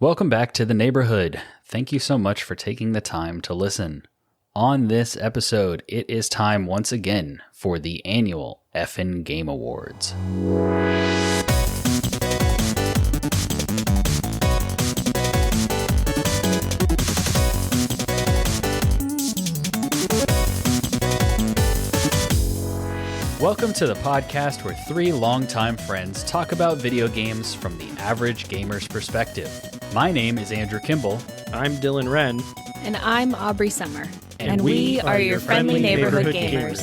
Welcome back to the neighborhood. Thank you so much for taking the time to listen. On this episode, it is time once again for the annual Effin' Game Awards. Welcome to the podcast where three longtime friends talk about video games from the average gamer's perspective. My name is Andrew Kimball. I'm Dylan Wren. And I'm Aubrey Sommer. And we are your friendly neighborhood gamers.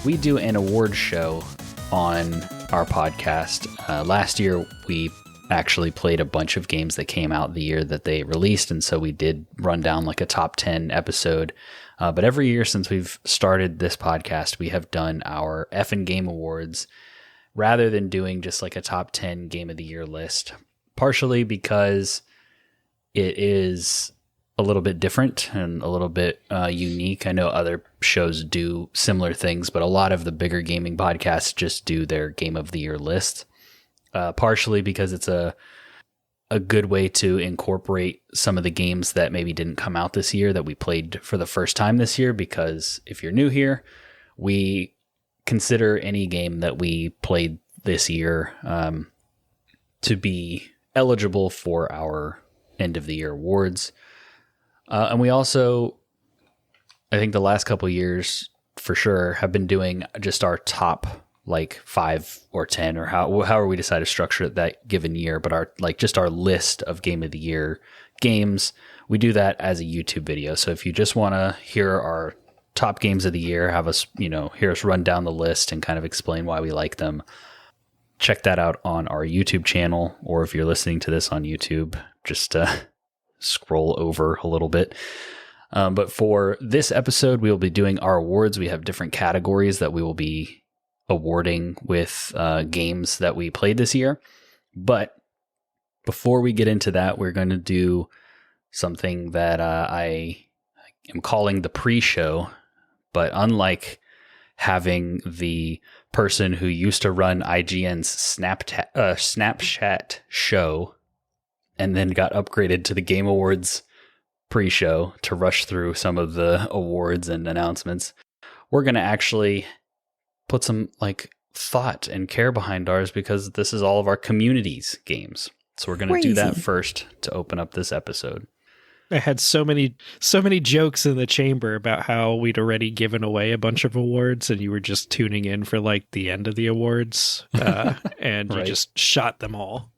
We do an awards show on our podcast. Last year, we actually played a bunch of games that came out the year that they released, and so we did run down like a top 10 episode. But every year since we've started this podcast, we have done our Effin' Game Awards rather than doing just like a top 10 game of the year list, partially because it is a little bit different and a little bit unique. I know other shows do similar things, but a lot of the bigger gaming podcasts just do their game of the year list. Partially because it's a good way to incorporate some of the games that maybe didn't come out this year that we played for the first time this year. Because if you're new here, we consider any game that we played this year to be eligible for our end of the year awards. And we also, I think the last couple of years for sure, have been doing just our top like 5 or 10 or however we decide to structure it that given year, but our our list of game of the year games. We do that as a YouTube video. So if you just want to hear our top games of the year, have us, hear us run down the list and kind of explain why we like them, check that out on our YouTube channel. Or if you're listening to this on YouTube, just scroll over a little bit. But for this episode, we will be doing our awards. We have different categories that we will be awarding with games that we played this year. But before we get into that, we're going to do something that I am calling the pre-show. But unlike having the person who used to run IGN's Snapchat show and then got upgraded to the Game Awards pre-show to rush through some of the awards and announcements, we're going to actually put some thought and care behind ours because this is all of our community's games. So we're going to do that first to open up this episode. I had so many jokes in the chamber about how we'd already given away a bunch of awards and you were just tuning in for the end of the awards and you just shot them all.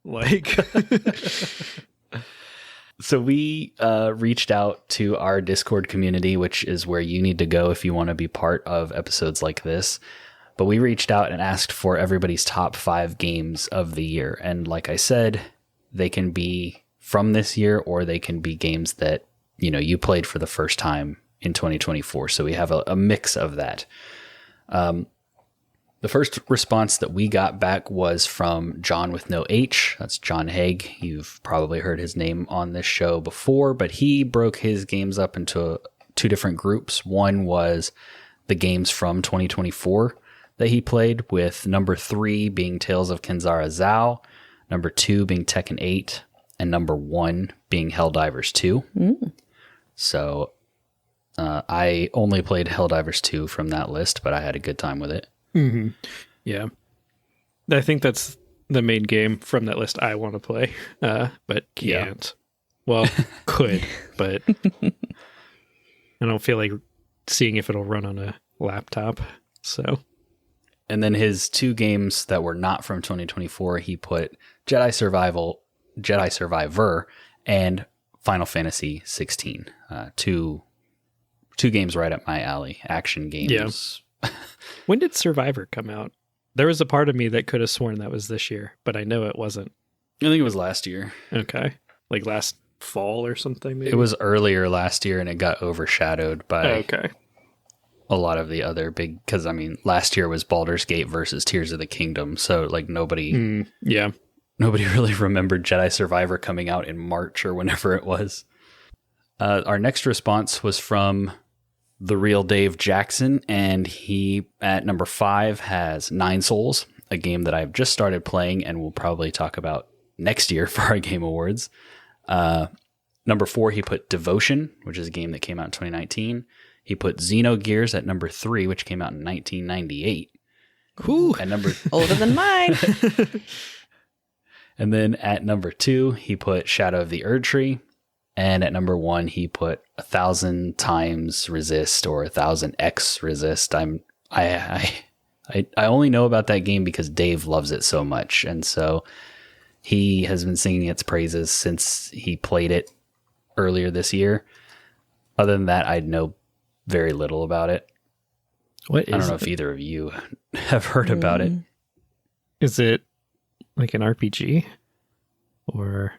So we reached out to our Discord community, which is where you need to go if you want to be part of episodes like this. But we reached out and asked for everybody's top 5 games of the year. And like I said, they can be from this year or they can be games that, you played for the first time in 2024. So we have a mix of that. The first response that we got back was from John with no H. That's John Haig. You've probably heard his name on this show before, but he broke his games up into 2 different groups. One was the games from 2024 that he played, with number 3 being Tales of Kenzara Zao, number 2 being Tekken 8, and number 1 being Helldivers 2. So I only played Helldivers 2 from that list, but I had a good time with it. Mm-hmm. Yeah. I think that's the main game from that list I want to play, but can't. Yeah. Well, could, but I don't feel like seeing if it'll run on a laptop, so... And then his 2 games that were not from 2024, he put Jedi Survivor, and Final Fantasy 16. 2 games right up my alley. Action games. Yeah. When did Survivor come out? There was a part of me that could have sworn that was this year, but I know it wasn't. I think it was last year. Okay. Last fall or something, maybe? It was earlier last year, and it got overshadowed by a lot of the other big... Because, last year was Baldur's Gate versus Tears of the Kingdom, so, nobody... Nobody really remembered Jedi Survivor coming out in March or whenever it was. Our next response was from the real Dave Jackson, and he at number 5 has Nine Souls, a game that I've just started playing and we'll probably talk about next year for our Game Awards. Number 4, he put Devotion, which is a game that came out in 2019. He put Xenogears at number 3, which came out in 1998. Ooh. And number older than mine. And then at number 2, he put Shadow of the Erdtree. And at number 1, he put 1,000 times resist or 1,000x resist. I only know about that game because Dave loves it so much. And so he has been singing its praises since he played it earlier this year. Other than that, I know very little about it. I don't know if either of you have heard about it. Is it like an RPG? Or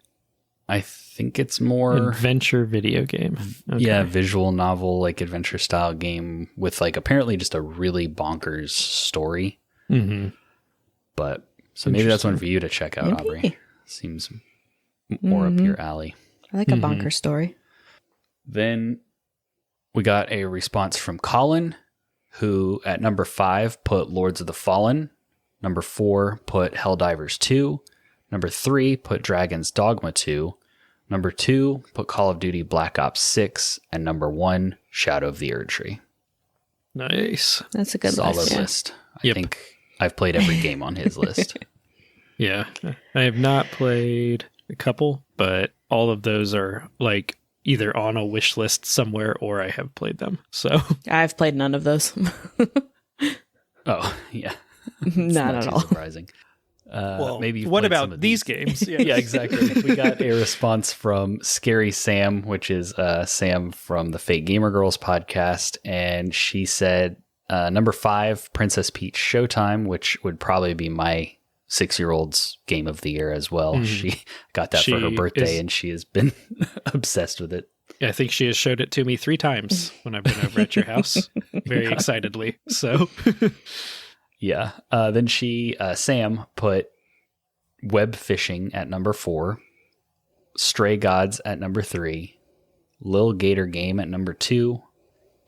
I think it's more adventure video game. Okay. Yeah, visual novel, like adventure style game with like apparently just a really bonkers story. Mm-hmm. But so maybe that's one for you to check out, Aubrey. Seems more up your alley. I like a bonker story. Then we got a response from Colin, who at number 5 put Lords of the Fallen. Number 4 put Helldivers 2. Number 3 put Dragon's Dogma 2. Number 2 put Call of Duty Black Ops 6. And number 1, Shadow of the Erdtree. Nice. That's a good solid list. I think I've played every game on his list. Yeah. I have not played a couple, but all of those are like either on a wish list somewhere or I have played them. So I've played none of those. Oh, yeah. Not at all. Surprising. well, maybe what about these games? Yeah, exactly. We got a response from Scary Sam, which is Sam from the Fake Gamer Girls podcast, and she said number 5, Princess Peach Showtime, which would probably be my 6-year-old's game of the year as well. She got that for her birthday, and she has been obsessed with it. I think she has showed it to me 3 times when I've been over at your house, very excitedly. So. Yeah. Then Sam put Web Fishing at number 4, Stray Gods at number 3, Lil Gator Game at number 2,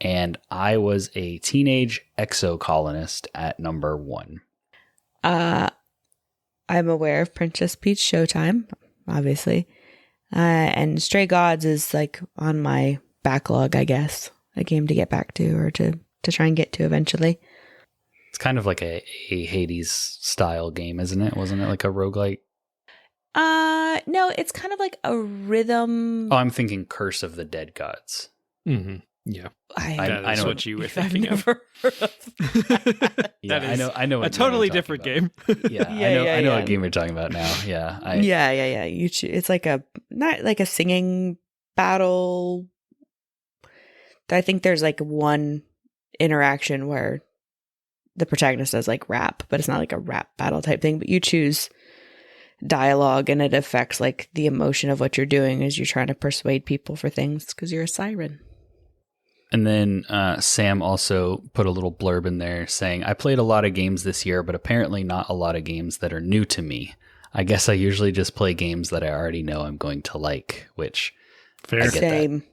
and I Was a Teenage Exocolonist at number 1. I'm aware of Princess Peach Showtime, obviously. And Stray Gods is like on my backlog, I guess. A game to get back to or to try and get to eventually. It's kind of like a Hades style game, isn't it? Wasn't it like a roguelike? No, it's kind of like a rhythm. Oh, I'm thinking Curse of the Dead Gods. Mm-hmm. Yeah. I know what you were thinking of. Yeah, that is I know a totally different about. game. Yeah, I know what game you're talking about now. Yeah. Yeah. It's like not like a singing battle. I think there's like one interaction where the protagonist does like rap, but it's not like a rap battle type thing, but you choose dialogue and it affects like the emotion of what you're doing as you're trying to persuade people for things because you're a siren. And then Sam also put a little blurb in there saying, I played a lot of games this year, but apparently not a lot of games that are new to me. I guess I usually just play games that I already know I'm going to like, which Fair. I get Same. that.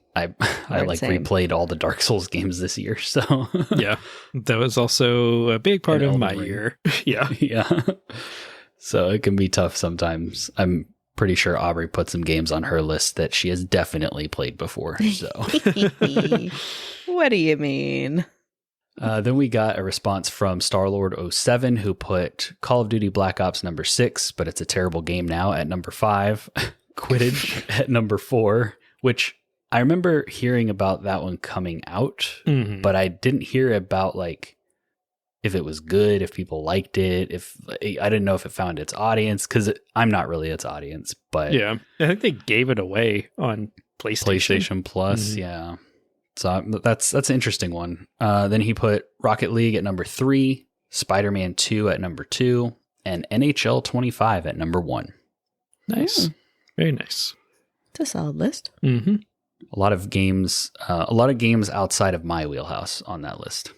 I like Same. replayed all the Dark Souls games this year, so Yeah, that was also a big part And of my Elden Ring. year. Yeah. yeah. So it can be tough sometimes. I'm pretty sure Aubrey put some games on her list that she has definitely played before. So What do you mean? then we got a response from Starlord07 who put Call of Duty Black Ops number 6, but it's a terrible game now at number 5, Quidditch at number 4, which I remember hearing about that one coming out, but I didn't hear about like if it was good, if people liked it, I didn't know if it found its audience because I'm not really its audience, but Yeah. I think they gave it away on PlayStation. Plus, yeah. So that's an interesting one. Then he put Rocket League at number 3, Spider-Man 2 at number 2, and NHL 25 at number 1. Nice. Very nice. It's a solid list. Mm-hmm. A lot of games outside of my wheelhouse on that list.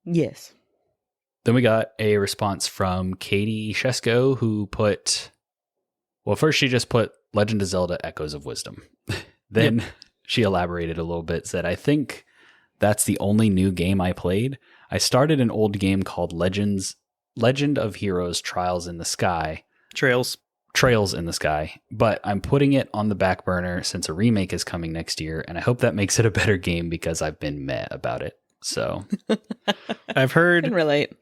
Yes. Then we got a response from Katie Shesko who put, well, first she just put Legend of Zelda Echoes of Wisdom. Then she elaborated a little bit, said, I think that's the only new game I played. I started an old game called Legend of Heroes Trials in the Sky. Trails in the Sky, but I'm putting it on the back burner since a remake is coming next year, and I hope that makes it a better game because I've been meh about it. So I've heard Can relate.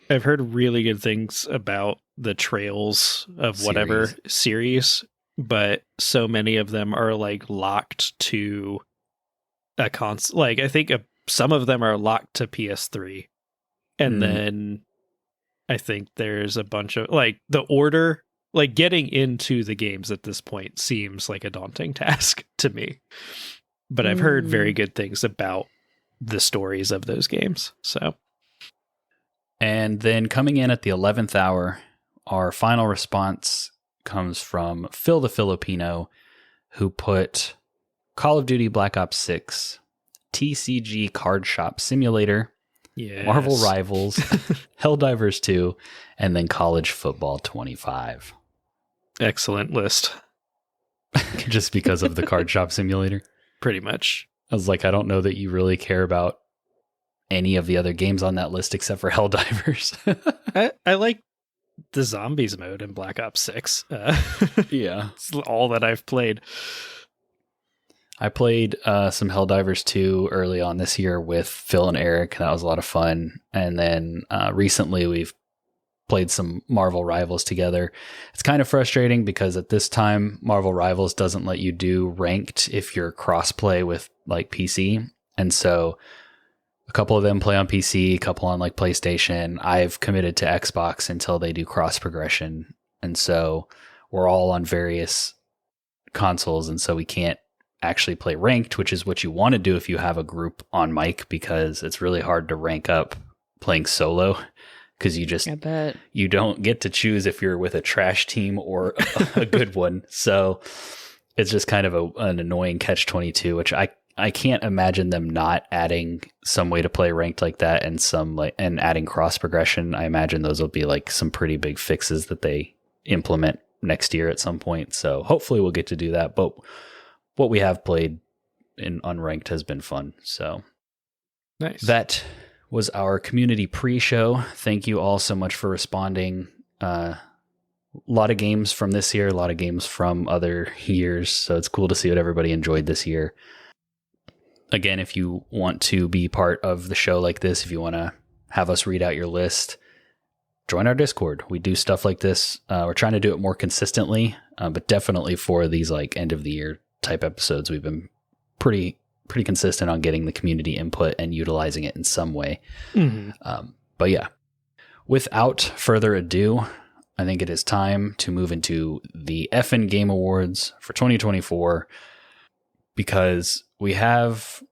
I've heard really good things about the Trails of whatever series, but so many of them are like locked to a console. Like I think some of them are locked to PS3, and then I think there's a bunch of like the order. Like getting into the games at this point seems like a daunting task to me, but I've heard very good things about the stories of those games. So, and then coming in at the 11th hour, our final response comes from Phil the Filipino, who put Call of Duty Black Ops 6, TCG Card Shop Simulator, Marvel Rivals, Helldivers 2, and then College Football 25. Excellent list. Just because of the Card Shop Simulator? Pretty much. I was like, I don't know that you really care about any of the other games on that list except for Helldivers. I like the zombies mode in Black Ops 6. Yeah. It's all that I've played. I played some Helldivers 2 early on this year with Phil and Eric. That was a lot of fun. And then recently we've played some Marvel Rivals together. It's kind of frustrating because at this time, Marvel Rivals doesn't let you do ranked if you're cross-play with like PC. And so a couple of them play on PC, a couple on like PlayStation. I've committed to Xbox until they do cross progression. And so we're all on various consoles. And so we can't actually play ranked, which is what you want to do if you have a group on mic, because it's really hard to rank up playing solo. Because you don't get to choose if you're with a trash team or a good one. So it's just kind of an annoying catch-22, which I can't imagine them not adding some way to play ranked like that and adding cross progression. I imagine those will be like some pretty big fixes that they implement next year at some point. So hopefully we'll get to do that. But what we have played in unranked has been fun. So nice. That was our community pre-show. Thank you all so much for responding. A lot of games from this year, a lot of games from other years. So it's cool to see what everybody enjoyed this year. Again, if you want to be part of the show like this, if you want to have us read out your list, join our Discord. We do stuff like this. We're trying to do it more consistently, but definitely for these like end of the year type episodes, we've been pretty consistent on getting the community input and utilizing it in some way. But yeah, without further ado, I think it is time to move into the Effin' Game Awards for 2024, because we have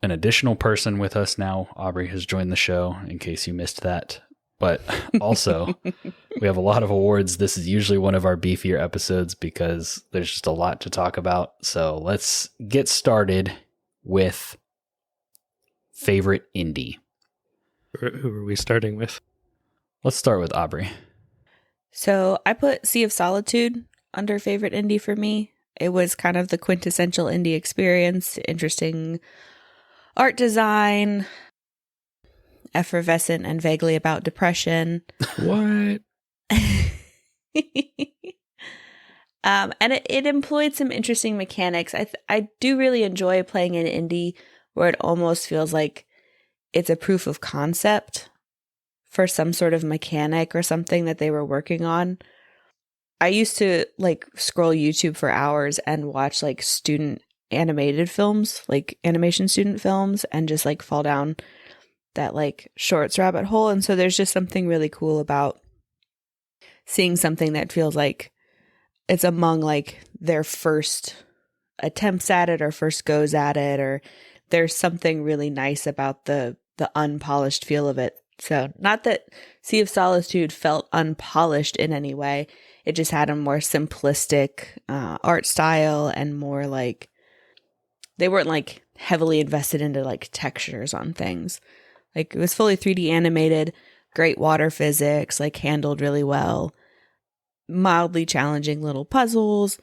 an additional person with us now. Aubrey has joined the show, in case you missed that. But also, we have a lot of awards. This is usually one of our beefier episodes because there's just a lot to talk about. So let's get started with favorite indie. Who are we starting with? Let's start with Aubrey. So I put Sea of Solitude under favorite indie for me. It was kind of the quintessential indie experience. Interesting art design, effervescent and vaguely about depression. What? And it employed some interesting mechanics. I do really enjoy playing an indie where it almost feels like it's a proof of concept for some sort of mechanic or something that they were working on. I used to like scroll YouTube for hours and watch like student animated films, like animation student films, and just like fall down that like shorts rabbit hole. And so there's just something really cool about seeing something that feels like it's among like their first attempts at it or first goes at it, or there's something really nice about the unpolished feel of it. So not that Sea of Solitude felt unpolished in any way. It just had a more simplistic art style and more like, they weren't like heavily invested into like textures on things. Like it was fully 3D animated, great water physics, like handled really well, mildly challenging little puzzles,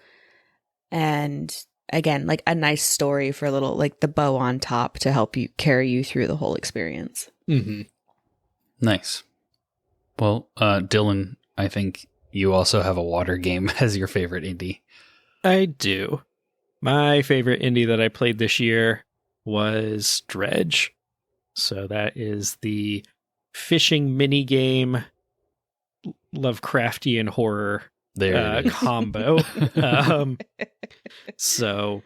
and again, like a nice story for a little, like the bow on top to help you carry you through the whole experience. Mm-hmm. Nice. Well, Dylan, I think you also have a water game as your favorite indie. I do. My favorite indie that I played this year was Dredge. So that is the fishing mini game, Lovecraftian horror combo. So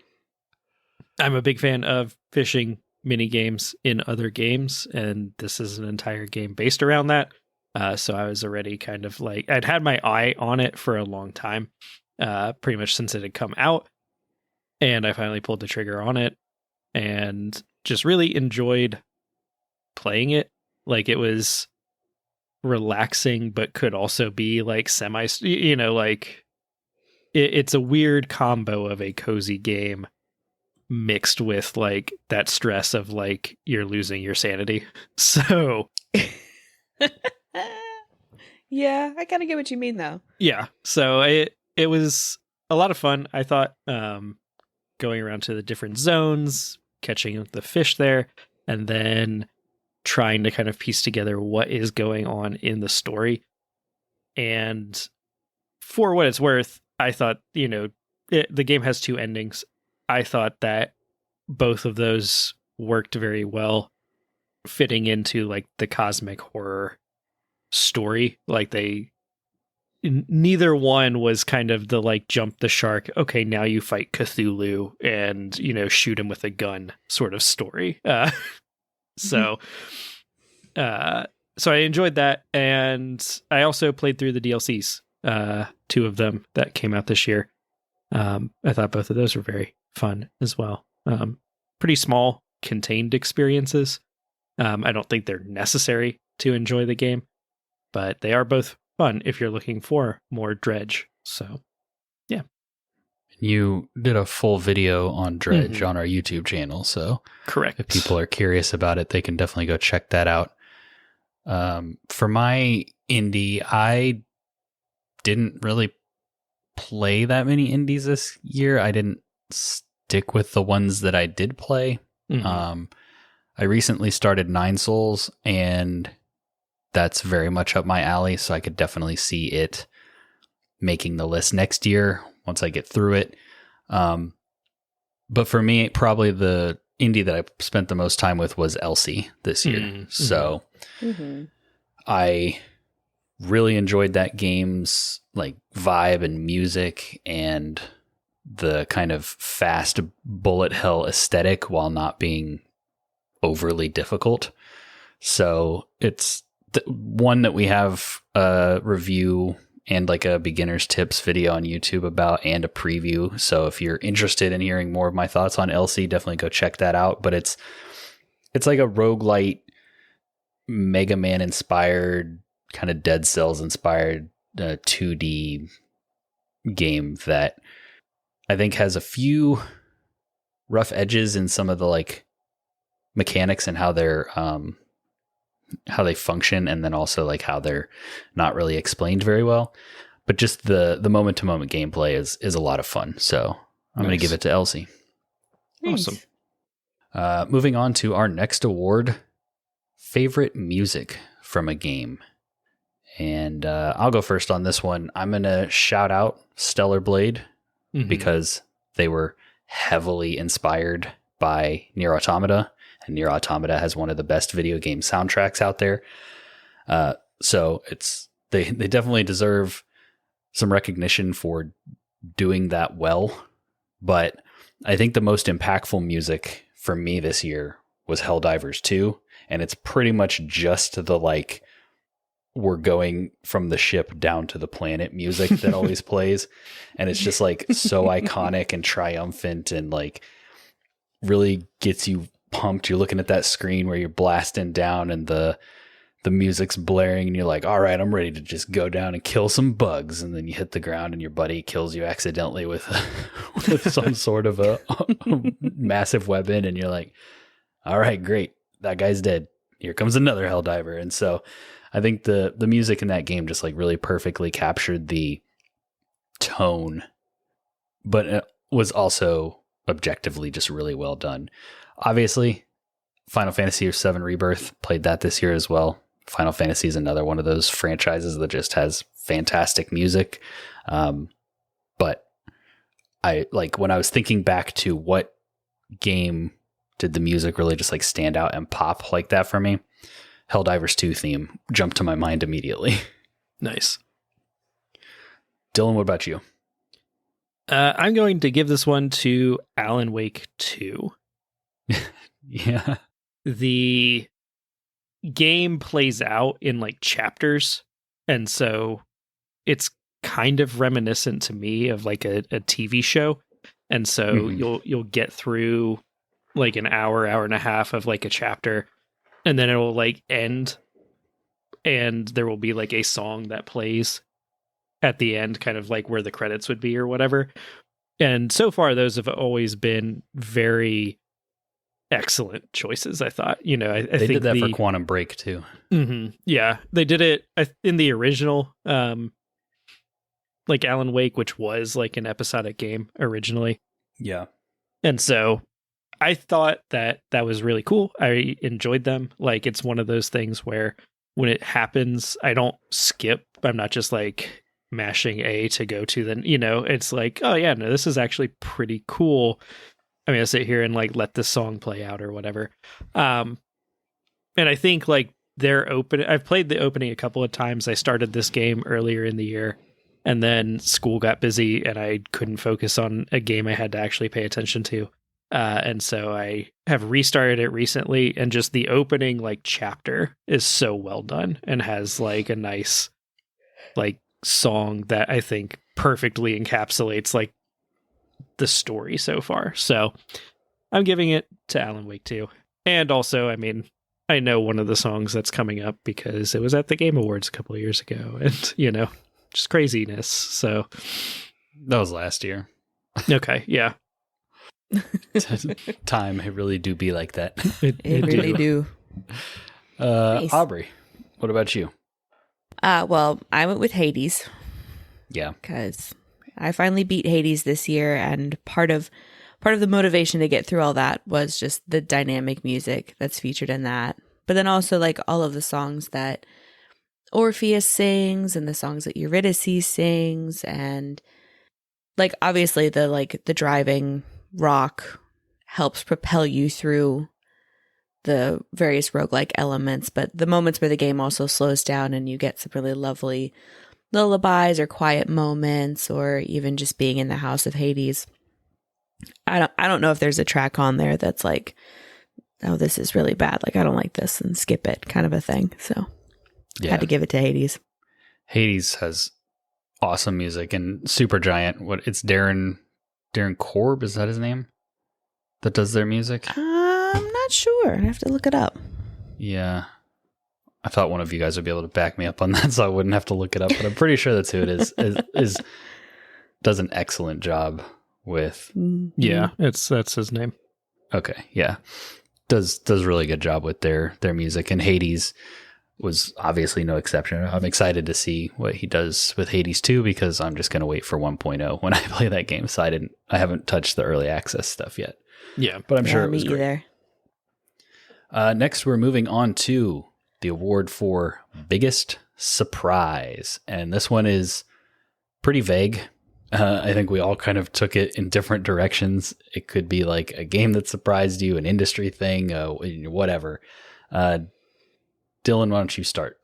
I'm a big fan of fishing mini games in other games, and this is an entire game based around that. So I was already kind of like, I'd had my eye on it for a long time, pretty much since it had come out. And I finally pulled the trigger on it and just really enjoyed playing it. Like, it was relaxing, but could also be like like it's a weird combo of a cozy game mixed with like that stress of like you're losing your sanity. So yeah, I kind of get what you mean though. yeah, so it was a lot of fun. I thought going around to the different zones, catching the fish there, and then trying to kind of piece together what is going on in the story. And for what it's worth, I thought, the game has two endings. I thought that both of those worked very well, fitting into like the cosmic horror story. Like neither one was kind of the like jump the shark, okay, now you fight Cthulhu and shoot him with a gun sort of story. So I enjoyed that, and I also played through the DLCs, 2 of them that came out this year. I thought both of those were very fun as well. Pretty small, contained experiences. I don't think they're necessary to enjoy the game, but they are both fun if you're looking for more Dredge. So, yeah. You did a full video on Dredge on our YouTube channel, so correct. If people are curious about it, they can definitely go check that out. For my indie, I didn't really play that many indies this year. I didn't stick with the ones that I did play. I recently started Nine Souls, and that's very much up my alley, so I could definitely see it making the list next year once I get through it. But for me, probably the indie that I spent the most time with was Elsie this year. So I really enjoyed that game's like vibe and music and the kind of fast bullet hell aesthetic while not being overly difficult. So it's one that we have a review and like a beginner's tips video on YouTube about, and a preview. So if you're interested in hearing more of my thoughts on Elsie, definitely go check that out. But it's like a roguelite, Mega Man inspired, kind of Dead Cells inspired 2D game that I think has a few rough edges in some of the like mechanics and how they function, and then also like how they're not really explained very well. But just the moment to moment gameplay is a lot of fun. So I'm going to give it to Elsie. Awesome. Moving on to our next award, favorite music from a game. And I'll go first on this one. I'm going to shout out Stellar Blade because they were heavily inspired by Nier Automata, and Nier Automata has one of the best video game soundtracks out there. So they definitely deserve some recognition for doing that well. But I think the most impactful music for me this year was Helldivers 2. And it's pretty much just the like, we're going from the ship down to the planet music that always plays. And it's just like so iconic and triumphant and like really gets you pumped. You're looking at that screen where you're blasting down and the music's blaring and you're like, all right, I'm ready to just go down and kill some bugs. And then you hit the ground and your buddy kills you accidentally with some sort of a massive weapon. And you're like, all right, great. That guy's dead. Here comes another Helldiver. And so I think the music in that game just like really perfectly captured the tone, but it was also objectively just really well done. Obviously, Final Fantasy VII Rebirth, played that this year as well. Final Fantasy is another one of those franchises that just has fantastic music. But I like when I was thinking back to what game did the music really just like stand out and pop like that for me, Helldivers 2 theme jumped to my mind immediately. Nice. Dylan, what about you? I'm going to give this one to Alan Wake 2. Yeah. The game plays out in like chapters, and so it's kind of reminiscent to me of like a TV show. And so you'll get through like an hour and a half of like a chapter, and then it'll like end, and there will be like a song that plays at the end, kind of like where the credits would be or whatever. And so far, those have always been very excellent choices, I thought. You know, I they think did that for Quantum Break too. Yeah, they did it in the original, like Alan Wake, which was like an episodic game originally. Yeah. And so I thought that was really cool. I enjoyed them. Like, it's one of those things where when it happens, I don't skip. I'm not just like mashing A to go to the, you know, it's like, oh yeah, no, this is actually pretty cool. I mean, I sit here and like let this song play out or whatever. And I think like I've played the opening a couple of times. I started this game earlier in the year, and then school got busy and I couldn't focus on a game I had to actually pay attention to. And so I have restarted it recently, and just the opening like chapter is so well done and has like a nice like song that I think perfectly encapsulates like the story so far. So I'm giving it to Alan Wake 2. And also, I mean, I know one of the songs that's coming up because it was at the Game Awards a couple of years ago, and you know, just craziness. So that was last year. Okay, yeah. Time, it really do be like that. It really do. Nice. Aubrey, what about you? Well, I went with Hades. Yeah. Because I finally beat Hades this year, and part of the motivation to get through all that was just the dynamic music that's featured in that. But then also like all of the songs that Orpheus sings and the songs that Eurydice sings, and like obviously the driving rock helps propel you through the various roguelike elements, but the moments where the game also slows down and you get some really lovely lullabies or quiet moments, or even just being in the house of Hades. I don't know if there's a track on there that's like, oh, this is really bad, like I don't like this, and skip it kind of a thing. So yeah. Had to give it to Hades. Hades has awesome music, and Supergiant, it's Darren Korb, is that his name? That does their music? I'm not sure. I have to look it up. Yeah. I thought one of you guys would be able to back me up on that, so I wouldn't have to look it up, but I'm pretty sure that's who it is does an excellent job with. Yeah, that's his name. Okay, yeah. Does really good job with their music, and Hades was obviously no exception. I'm excited to see what he does with Hades 2, because I'm just going to wait for 1.0 when I play that game. So I haven't touched the early access stuff yet. Yeah, but I'm sure it was great. Next, we're moving on to the award for biggest surprise, and this one is pretty vague. I think we all kind of took it in different directions. It could be like a game that surprised you, an industry thing, whatever. Dylan, why don't you start?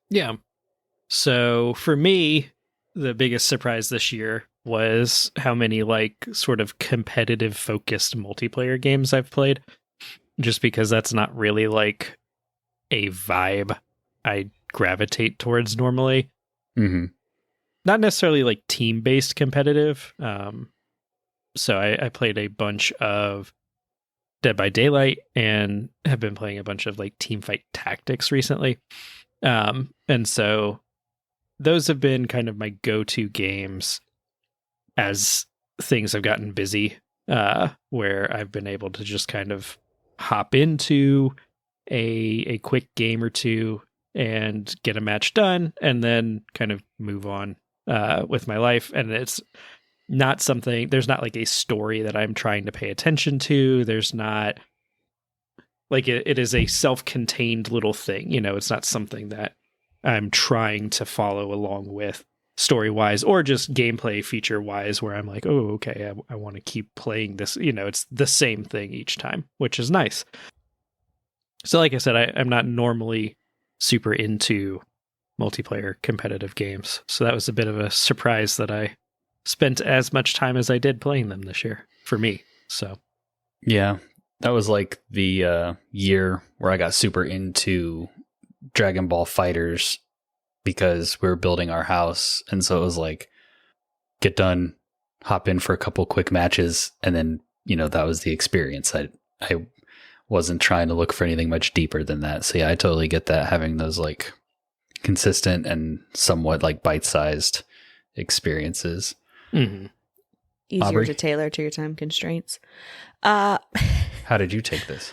Yeah. So for me, the biggest surprise this year was how many like sort of competitive focused multiplayer games I've played, just because that's not really like a vibe I gravitate towards normally. Mm-hmm. Not necessarily like team-based competitive. So I played a bunch of Dead by Daylight and have been playing a bunch of like Teamfight Tactics recently. And so those have been kind of my go-to games as things have gotten busy, where I've been able to just kind of hop into a quick game or two and get a match done, and then kind of move on with my life. And it's not something, there's not like a story that I'm trying to pay attention to. There's not like it is a self-contained little thing. It's not something that I'm trying to follow along with story-wise or just gameplay feature-wise where I'm like, oh, okay, I want to keep playing this. It's the same thing each time, which is nice. So like I said, I'm not normally super into multiplayer competitive games. So that was a bit of a surprise that I spent as much time as I did playing them this year for me. So yeah, that was like the year where I got super into Dragon Ball Fighters because we were building our house. And so it was like, get done, hop in for a couple quick matches. And then, that was the experience. I wasn't trying to look for anything much deeper than that. So yeah, I totally get that, having those like consistent and somewhat like bite-sized experiences. Mm-hmm. Easier Aubrey? to tailor to your time constraints. How did you take this?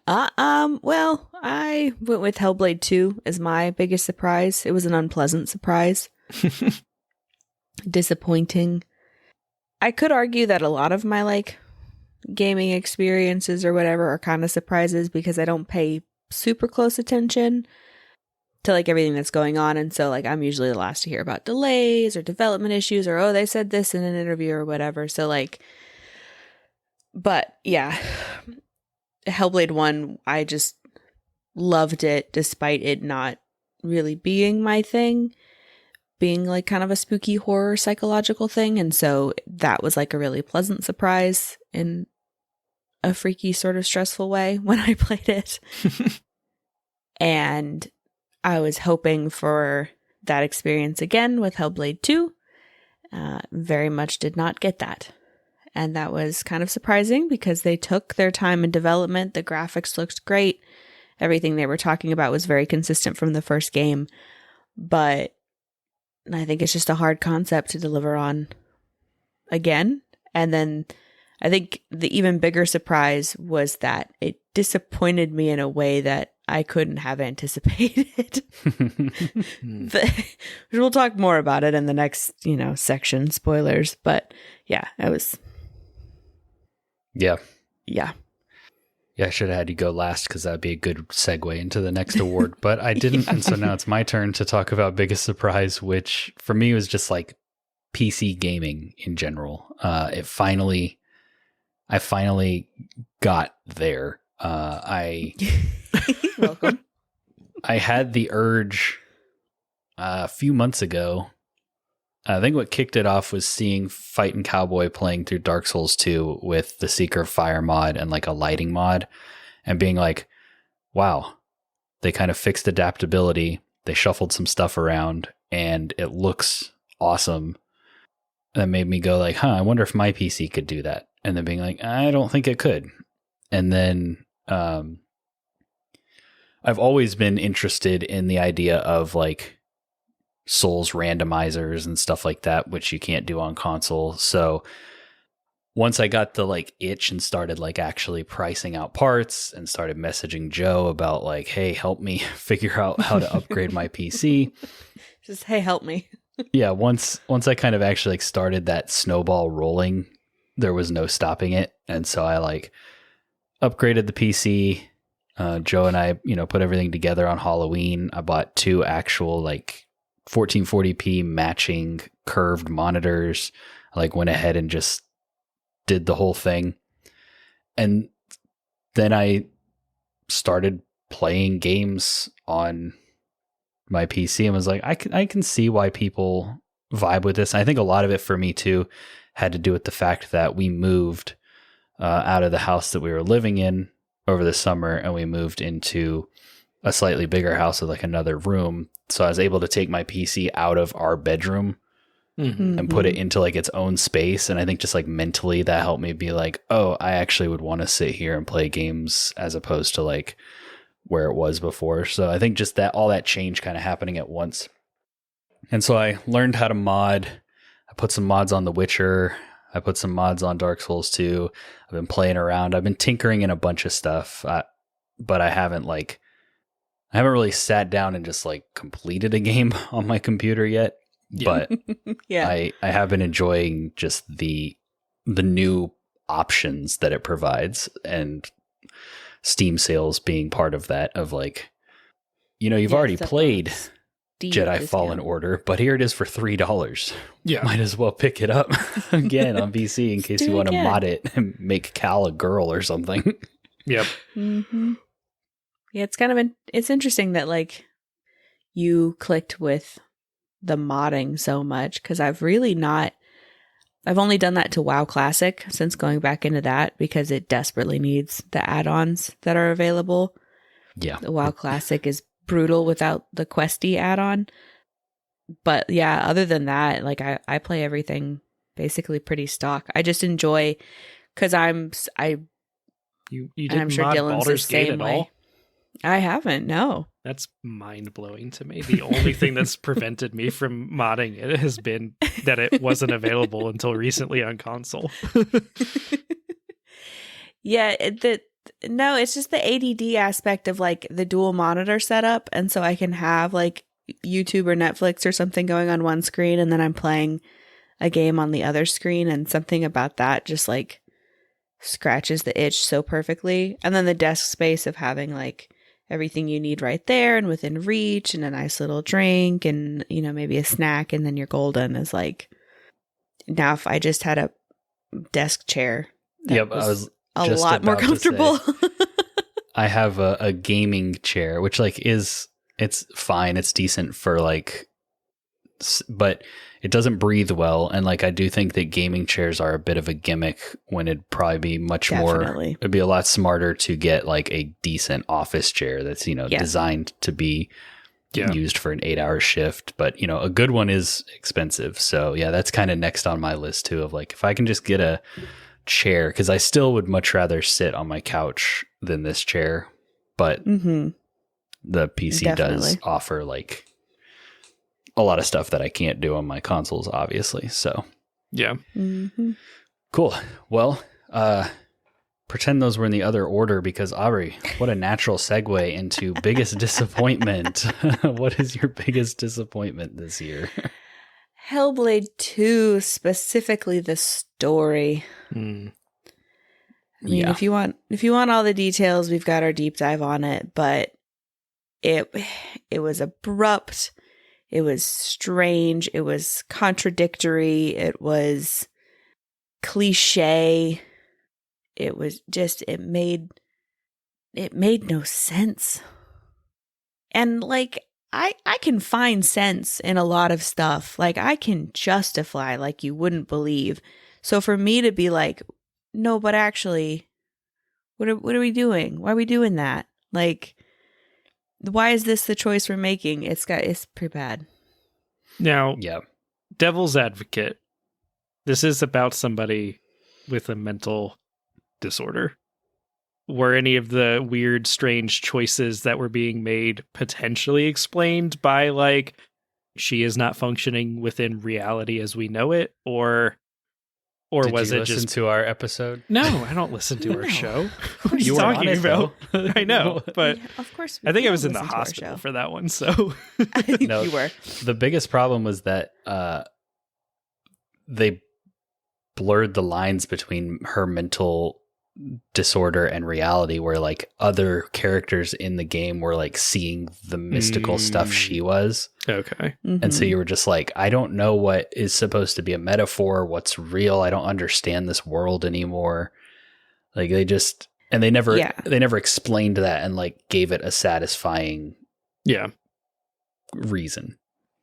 Well, I went with Hellblade 2 as my biggest surprise. It was an unpleasant surprise. Disappointing. I could argue that a lot of my like gaming experiences or whatever are kind of surprises because I don't pay super close attention to like everything that's going on, and so like I'm usually the last to hear about delays or development issues or oh they said this in an interview or whatever. So like, but yeah, Hellblade 1, I just loved it despite it not really being my thing, being like kind of a spooky horror psychological thing, and so that was like a really pleasant surprise in a freaky sort of stressful way when I played it. And I was hoping for that experience again with Hellblade 2. Very much did not get that. And that was kind of surprising because they took their time in development. The graphics looked great. Everything they were talking about was very consistent from the first game. But I think it's just a hard concept to deliver on again. And then I think the even bigger surprise was that it disappointed me in a way that I couldn't have anticipated. We'll talk more about it in the next, section, spoilers. But yeah, it was. Yeah. Yeah. Yeah, I should have had you go last because that would be a good segue into the next award. But I didn't. Yeah. And so now it's my turn to talk about biggest surprise, which for me was just like PC gaming in general. I finally got there. Welcome. I had the urge a few months ago. I think what kicked it off was seeing Fightin' Cowboy playing through Dark Souls 2 with the Seeker of Fire mod and like a lighting mod, and being like, wow, they kind of fixed adaptability. They shuffled some stuff around and it looks awesome. That made me go like, I wonder if my PC could do that. And then being like, I don't think it could. And then I've always been interested in the idea of like Souls randomizers and stuff like that, which you can't do on console. So once I got the like itch and started like actually pricing out parts and started messaging Joe about like, hey, help me figure out how to upgrade my PC. Just, hey, help me. Yeah. Once I kind of actually like started that snowball rolling, there was no stopping it. And so I like upgraded the PC. Joe and I, put everything together on Halloween. I bought 2 actual like 1440p matching curved monitors. I like went ahead and just did the whole thing. And then I started playing games on my PC and was like, I can see why people vibe with this. And I think a lot of it for me too had to do with the fact that we moved out of the house that we were living in over the summer, and we moved into a slightly bigger house with like another room. So I was able to take my PC out of our bedroom and put it into like its own space. And I think just like mentally that helped me be like, oh, I actually would want to sit here and play games as opposed to like where it was before. So I think just that all that change kind of happening at once. And so I learned how to mod. I put some mods on The Witcher. I put some mods on Dark Souls 2. I've been playing around. I've been tinkering in a bunch of stuff, but I haven't really sat down and just like completed a game on my computer yet. but Yeah. I have been enjoying just the new options that it provides, and Steam sales being part of that, of like, you've already played Jedi Fallen Order, but here it is for $3. Yeah. Might as well pick it up again on PC in case you want to mod it and make Cal a girl or something. Yep. Mm-hmm. Yeah, it's kind of it's interesting that like you clicked with the modding so much, because I've only done that to WoW Classic since going back into that, because it desperately needs the add-ons that are available. Yeah. The WoW Classic is brutal without the Questy add-on. But yeah, other than that, like I play everything basically pretty stock. I just enjoy, because You and didn't I'm sure mod Dylan's Baldur's the Gate same at way. all? I haven't, no. That's mind-blowing to me. The only thing that's prevented me from modding it has been that it wasn't available until recently on console. Yeah, no, it's just the ADD aspect of like the dual monitor setup, and so I can have like YouTube or Netflix or something going on one screen, and then I'm playing a game on the other screen, and something about that just like scratches the itch so perfectly. And then the desk space of having like everything you need right there and within reach, and a nice little drink, and maybe a snack, and then you're golden, is like, now if I just had a desk chair that was a lot more comfortable. I have a gaming chair, which like it's fine, it's decent for like, but it doesn't breathe well, and like I do think that gaming chairs are a bit of a gimmick, when it'd probably be much more, it'd be a lot smarter to get like a decent office chair that's designed to be used for an 8-hour shift. But a good one is expensive, so yeah, that's kind of next on my list too, of like, if I can just get a chair, because I still would much rather sit on my couch than this chair, but the PC does offer like a lot of stuff that I can't do on my consoles, obviously. So yeah. Cool. Well, pretend those were in the other order, because Aubrey, what a natural segue into biggest disappointment. What is your biggest disappointment this year? Hellblade 2, specifically the story. I mean, if you want all the details, we've got our deep dive on it, but it was abrupt. It was strange. It was contradictory. It was cliche. It was just, it made no sense. And like, I can find sense in a lot of stuff. Like, I can justify like you wouldn't believe. So for me to be like, no, but actually, what are we doing? Why are we doing that? Like, why is this the choice we're making? It's pretty bad. Now, devil's advocate. This is about somebody with a mental disorder. Were any of the weird, strange choices that were being made potentially explained by, like, she is not functioning within reality as we know it, or Did was you it listen just to our episode? No, I don't listen to our show. What are You you were talking on it, about? though. I know, but Yeah, of course. I think I was in listen the to our hospital show. for that one. So I think No. you were. The biggest problem was that they blurred the lines between her mental disorder and reality, where like other characters in the game were like seeing the mystical stuff she was. okay. And so you were just like, I don't know what is supposed to be a metaphor, what's real. I don't understand this world anymore. Like they never explained that and like gave it a satisfying reason.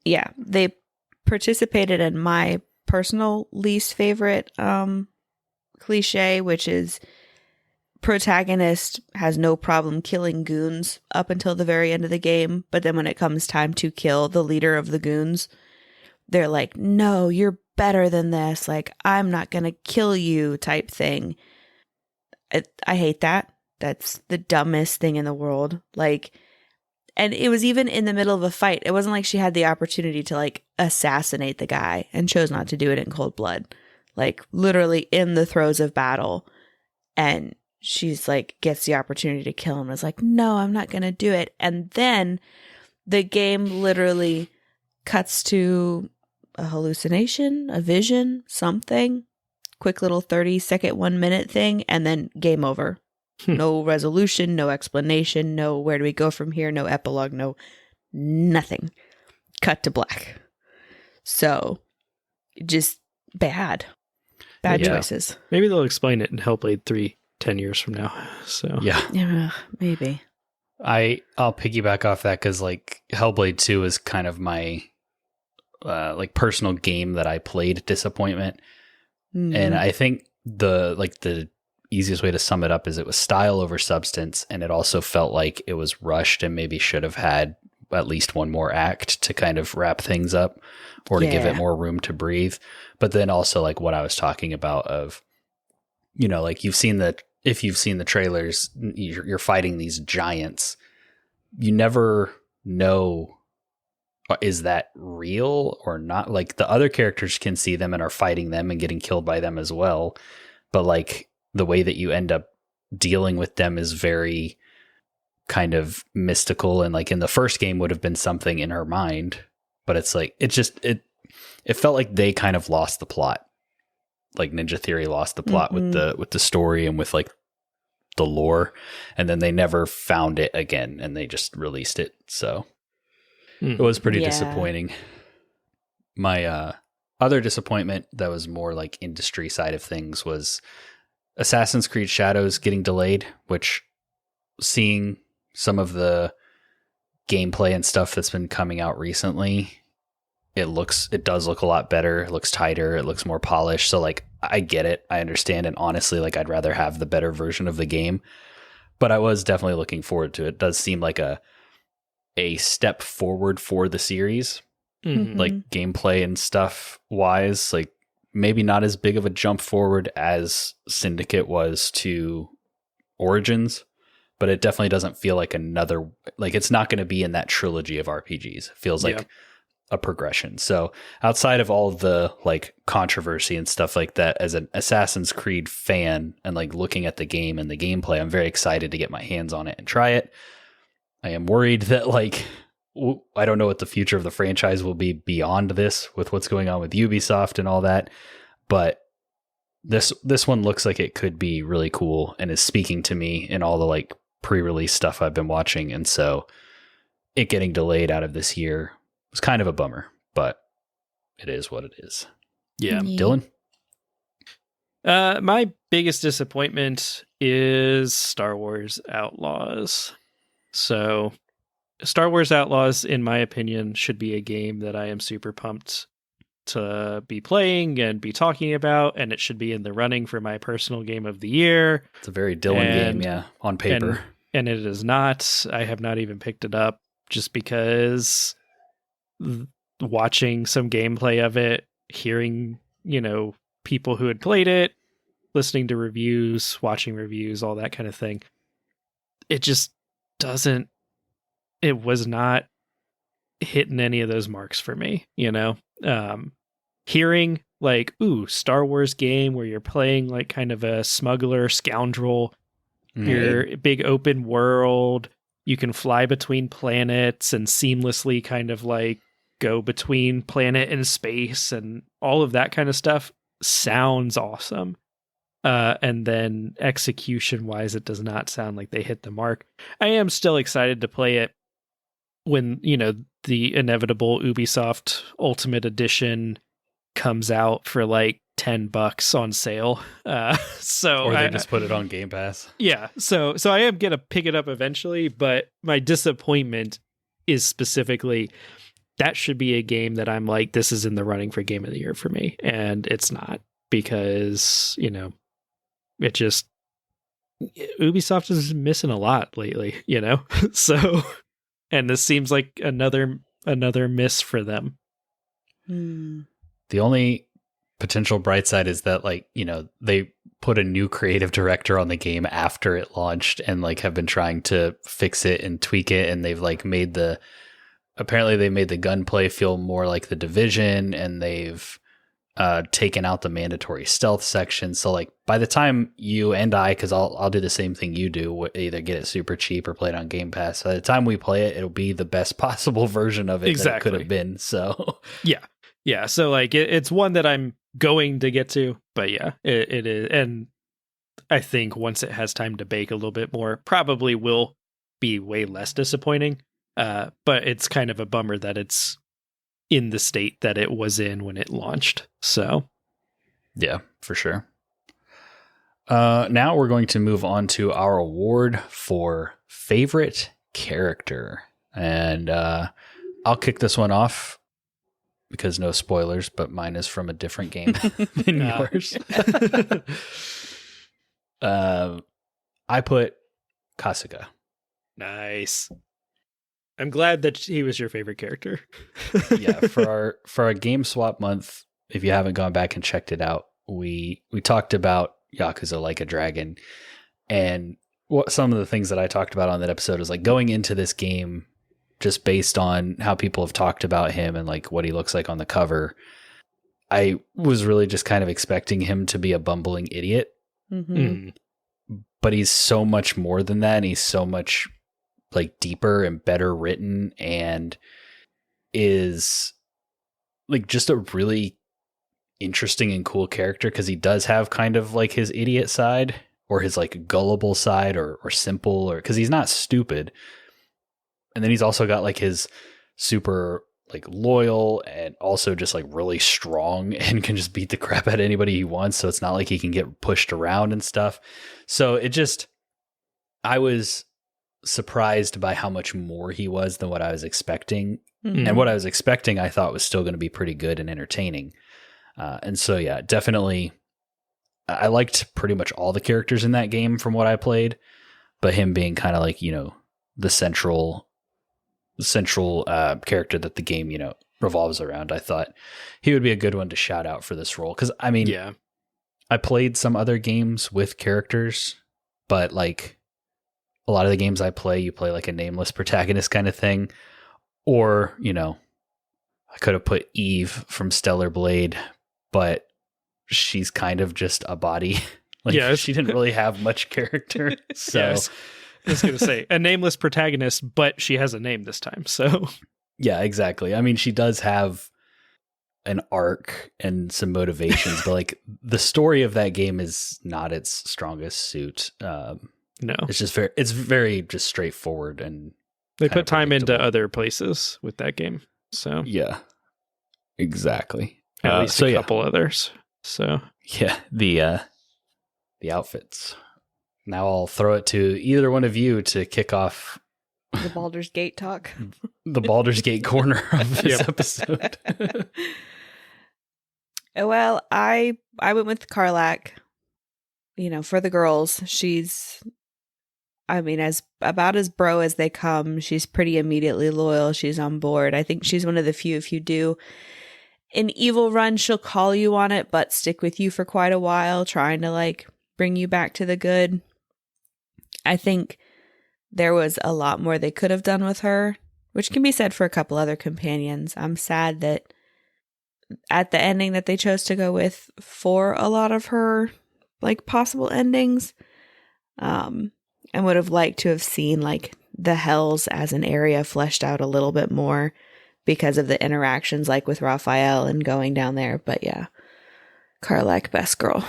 Yeah, they participated in my personal least favorite cliche, which is protagonist has no problem killing goons up until the very end of the game, but then when it comes time to kill the leader of the goons, they're like, no, you're better than this, like, I'm not gonna kill you type thing. I hate that. That's the dumbest thing in the world. Like, and it was even in the middle of a fight. It wasn't like she had the opportunity to like assassinate the guy and chose not to do it in cold blood. Like, literally in the throes of battle, and she's like, gets the opportunity to kill him. Is like, no, I'm not going to do it. And then the game literally cuts to a hallucination, a vision, something. Quick little 30-second, 1 minute thing, and then game over. No resolution, no explanation, no where do we go from here, no epilogue, no nothing. Cut to black. So, just bad choices. Maybe they'll explain it in Hellblade 3 10 years from now. So yeah, maybe. I'll piggyback off that because like Hellblade 2 is kind of my like personal game that I played disappointment. And I think the easiest way to sum it up is it was style over substance, and it also felt like it was rushed and maybe should have had at least one more act to kind of wrap things up or to give it more room to breathe. But then also like what I was talking about of, you know, like if you've seen the trailers, you're fighting these giants. You never know, is that real or not? Like the other characters can see them and are fighting them and getting killed by them as well. But like the way that you end up dealing with them is very kind of mystical. And like in the first game would have been something in her mind, but it's like, it felt like they kind of lost the plot. Like Ninja Theory lost the plot with the story and with like the lore, and then they never found it again and they just released it. So it was pretty disappointing. My other disappointment that was more like industry side of things was Assassin's Creed Shadows getting delayed, which seeing some of the gameplay and stuff that's been coming out recently, it does look a lot better. It looks tighter. It looks more polished. So like, I get it. I understand. And honestly, like I'd rather have the better version of the game, but I was definitely looking forward to it. It does seem like a step forward for the series, like gameplay and stuff wise, like maybe not as big of a jump forward as Syndicate was to Origins, but it definitely doesn't feel like another, like it's not going to be in that trilogy of RPGs. It feels like a progression. So outside of all of the like controversy and stuff like that, as an Assassin's Creed fan and like looking at the game and the gameplay, I'm very excited to get my hands on it and try it. I am worried that like, I don't know what the future of the franchise will be beyond this with what's going on with Ubisoft and all that. But this one looks like it could be really cool and is speaking to me in all the like pre-release stuff I've been watching. And so it getting delayed out of this year was kind of a bummer, but it is what it is. Yeah. Dylan? My biggest disappointment is Star Wars Outlaws. So Star Wars Outlaws, in my opinion, should be a game that I am super pumped to be playing and be talking about, and it should be in the running for my personal game of the year. It's a very Dylan game, on paper. And it is not. I have not even picked it up just because watching some gameplay of it, hearing, people who had played it, listening to reviews, watching reviews, all that kind of thing, it just doesn't, it was not hitting any of those marks for me, hearing like, ooh, Star Wars game where you're playing like kind of a smuggler scoundrel, you're a big open world, you can fly between planets and seamlessly kind of like go between planet and space and all of that kind of stuff sounds awesome. And then execution wise, it does not sound like they hit the mark. I am still excited to play it when, the inevitable Ubisoft Ultimate Edition comes out for like $10 on sale. Or they just put it on Game Pass. Yeah. So I am going to pick it up eventually, but my disappointment is specifically that should be a game that I'm like, this is in the running for Game of the Year for me. And it's not because, it just, Ubisoft is missing a lot lately, so, and this seems like another miss for them. The only potential bright side is that they put a new creative director on the game after it launched and like have been trying to fix it and tweak it. And they've like apparently they made the gunplay feel more like The Division, and they've taken out the mandatory stealth section. So like by the time you and I, because I'll do the same thing you do, either get it super cheap or play it on Game Pass. By the time we play it, it'll be the best possible version of it that it could have been. So yeah. Yeah, so like it's one that I'm going to get to, but yeah, it is. And I think once it has time to bake a little bit more, probably will be way less disappointing. But it's kind of a bummer that it's in the state that it was in when it launched. So yeah, for sure. Now we're going to move on to our award for favorite character. And I'll kick this one off because no spoilers, but mine is from a different game than yours. I put Kasuga. Nice. I'm glad that he was your favorite character. Yeah, for our game swap month, if you haven't gone back and checked it out, we talked about Yakuza Like a Dragon, and what some of the things that I talked about on that episode is like going into this game just based on how people have talked about him and like what he looks like on the cover. I was really just kind of expecting him to be a bumbling idiot. Mm-hmm. But he's so much more than that, and he's so much like deeper and better written, and is like just a really interesting and cool character because he does have kind of like his idiot side or his like gullible side or simple, or because he's not stupid. And then he's also got like his super like loyal and also just like really strong and can just beat the crap out of anybody he wants. So it's not like he can get pushed around and stuff. So I was surprised by how much more he was than what I was expecting. Mm-hmm. And what I was expecting, I thought was still going to be pretty good and entertaining. And so, yeah, definitely I liked pretty much all the characters in that game from what I played, but him being kind of like, the central character that the game, revolves around. I thought he would be a good one to shout out for this role. Cause I mean, yeah, I played some other games with characters, but like a lot of the games I play, you play like a nameless protagonist kind of thing. Or, I could have put Eve from Stellar Blade, but she's kind of just a body. She didn't really have much character. So yes. I was going to say a nameless protagonist, but she has a name this time. So yeah, exactly. I mean, she does have an arc and some motivations, but like the story of that game is not its strongest suit. No, it's very just straightforward, and they put time into other places with that game. So yeah, exactly. At least a couple others. So yeah, the outfits. Now I'll throw it to either one of you to kick off the Baldur's Gate talk. The Baldur's Gate corner of this episode. Well, I went with Karlak. For the girls, she's, as about as bro as they come. She's pretty immediately loyal. She's on board. I think she's one of the few, if you do an evil run, she'll call you on it, but stick with you for quite a while, trying to like bring you back to the good. I think there was a lot more they could have done with her, which can be said for a couple other companions. I'm sad that at the ending that they chose to go with for a lot of her like possible endings, and would have liked to have seen like the Hells as an area fleshed out a little bit more because of the interactions like with Raphael and going down there. But yeah, Karlak, best girl.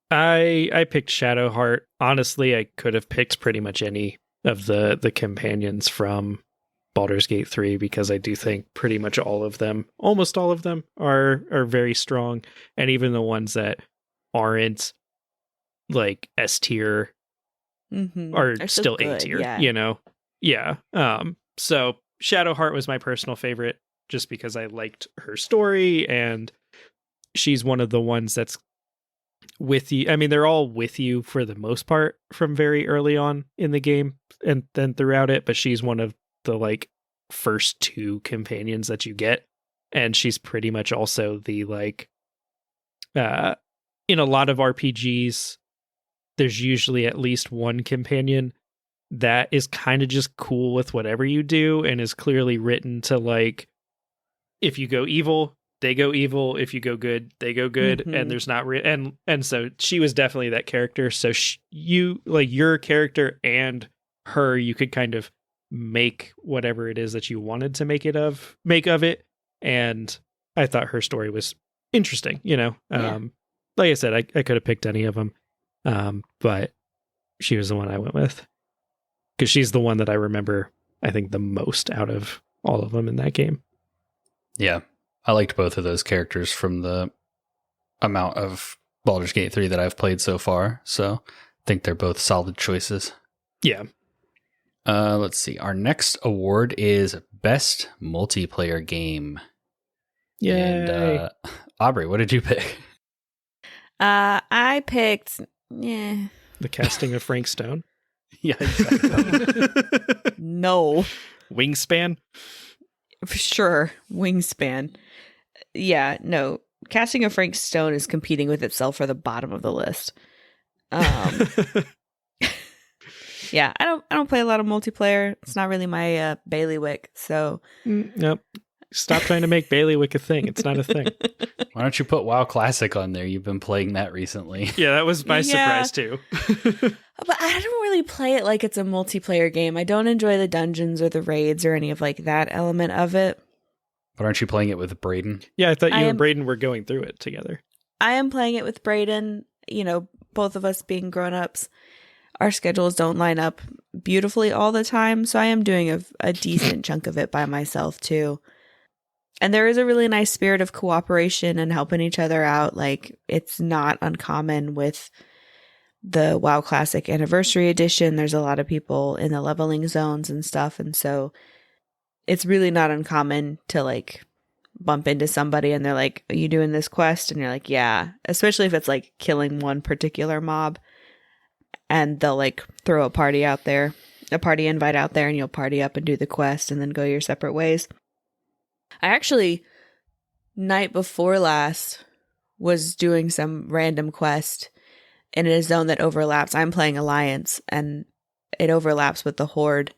I picked Shadowheart. Honestly, I could have picked pretty much any of the companions from Baldur's Gate 3 because I do think pretty much almost all of them are very strong, and even the ones that aren't like S tier are still A tier, Yeah. So Shadowheart was my personal favorite just because I liked her story, and she's one of the ones that's with you. I mean, they're all with you for the most part from very early on in the game and then throughout it, but she's one of the like first two companions that you get, and she's pretty much also the like in a lot of RPGs there's usually at least one companion that is kind of just cool with whatever you do and is clearly written to like, if you go evil, they go evil. If you go good, they go good. Mm-hmm. And there's not and so she was definitely that character. So you like your character and her, you could kind of make whatever it is that you wanted to make of it. And I thought her story was interesting, you know. Like I said, I could have picked any of them, but she was the one I went with because she's the one that I remember, I think, the most out of all of them in that game. Yeah, I liked both of those characters from the amount of Baldur's Gate 3 that I've played so far, so I think they're both solid choices. Yeah. Let's see. Our next award is Best Multiplayer Game. Yay. And Aubrey, what did you pick? I picked The Casting of Frank Stone. Yeah, exactly. no. Wingspan. Sure, Wingspan. Yeah, no. Casting of Frank Stone is competing with itself for the bottom of the list. Yeah, I don't play a lot of multiplayer. It's not really my bailiwick. So nope. Stop trying to make bailiwick a thing. It's not a thing. Why don't you put WoW Classic on there? You've been playing that recently. Yeah, that was my surprise too. But I don't really play it like it's a multiplayer game. I don't enjoy the dungeons or the raids or any of like that element of it. But aren't you playing it with Braden? Yeah, I thought you and Braden were going through it together. I am playing it with Braden. You know, both of us being grown-ups, our schedules don't line up beautifully all the time. So I am doing a decent chunk of it by myself too. And there is a really nice spirit of cooperation and helping each other out. Like, it's not uncommon with the WoW Classic Anniversary Edition. There's a lot of people in the leveling zones and stuff. And so it's really not uncommon to, like, bump into somebody and they're like, are you doing this quest? And you're like, yeah. Especially if it's, like, killing one particular mob. And they'll, like, throw a party out there, a party invite out there, and you'll party up and do the quest and then go your separate ways. I actually, night before last, was doing some random quest in a zone that overlaps. I'm playing Alliance, and it overlaps with the Horde.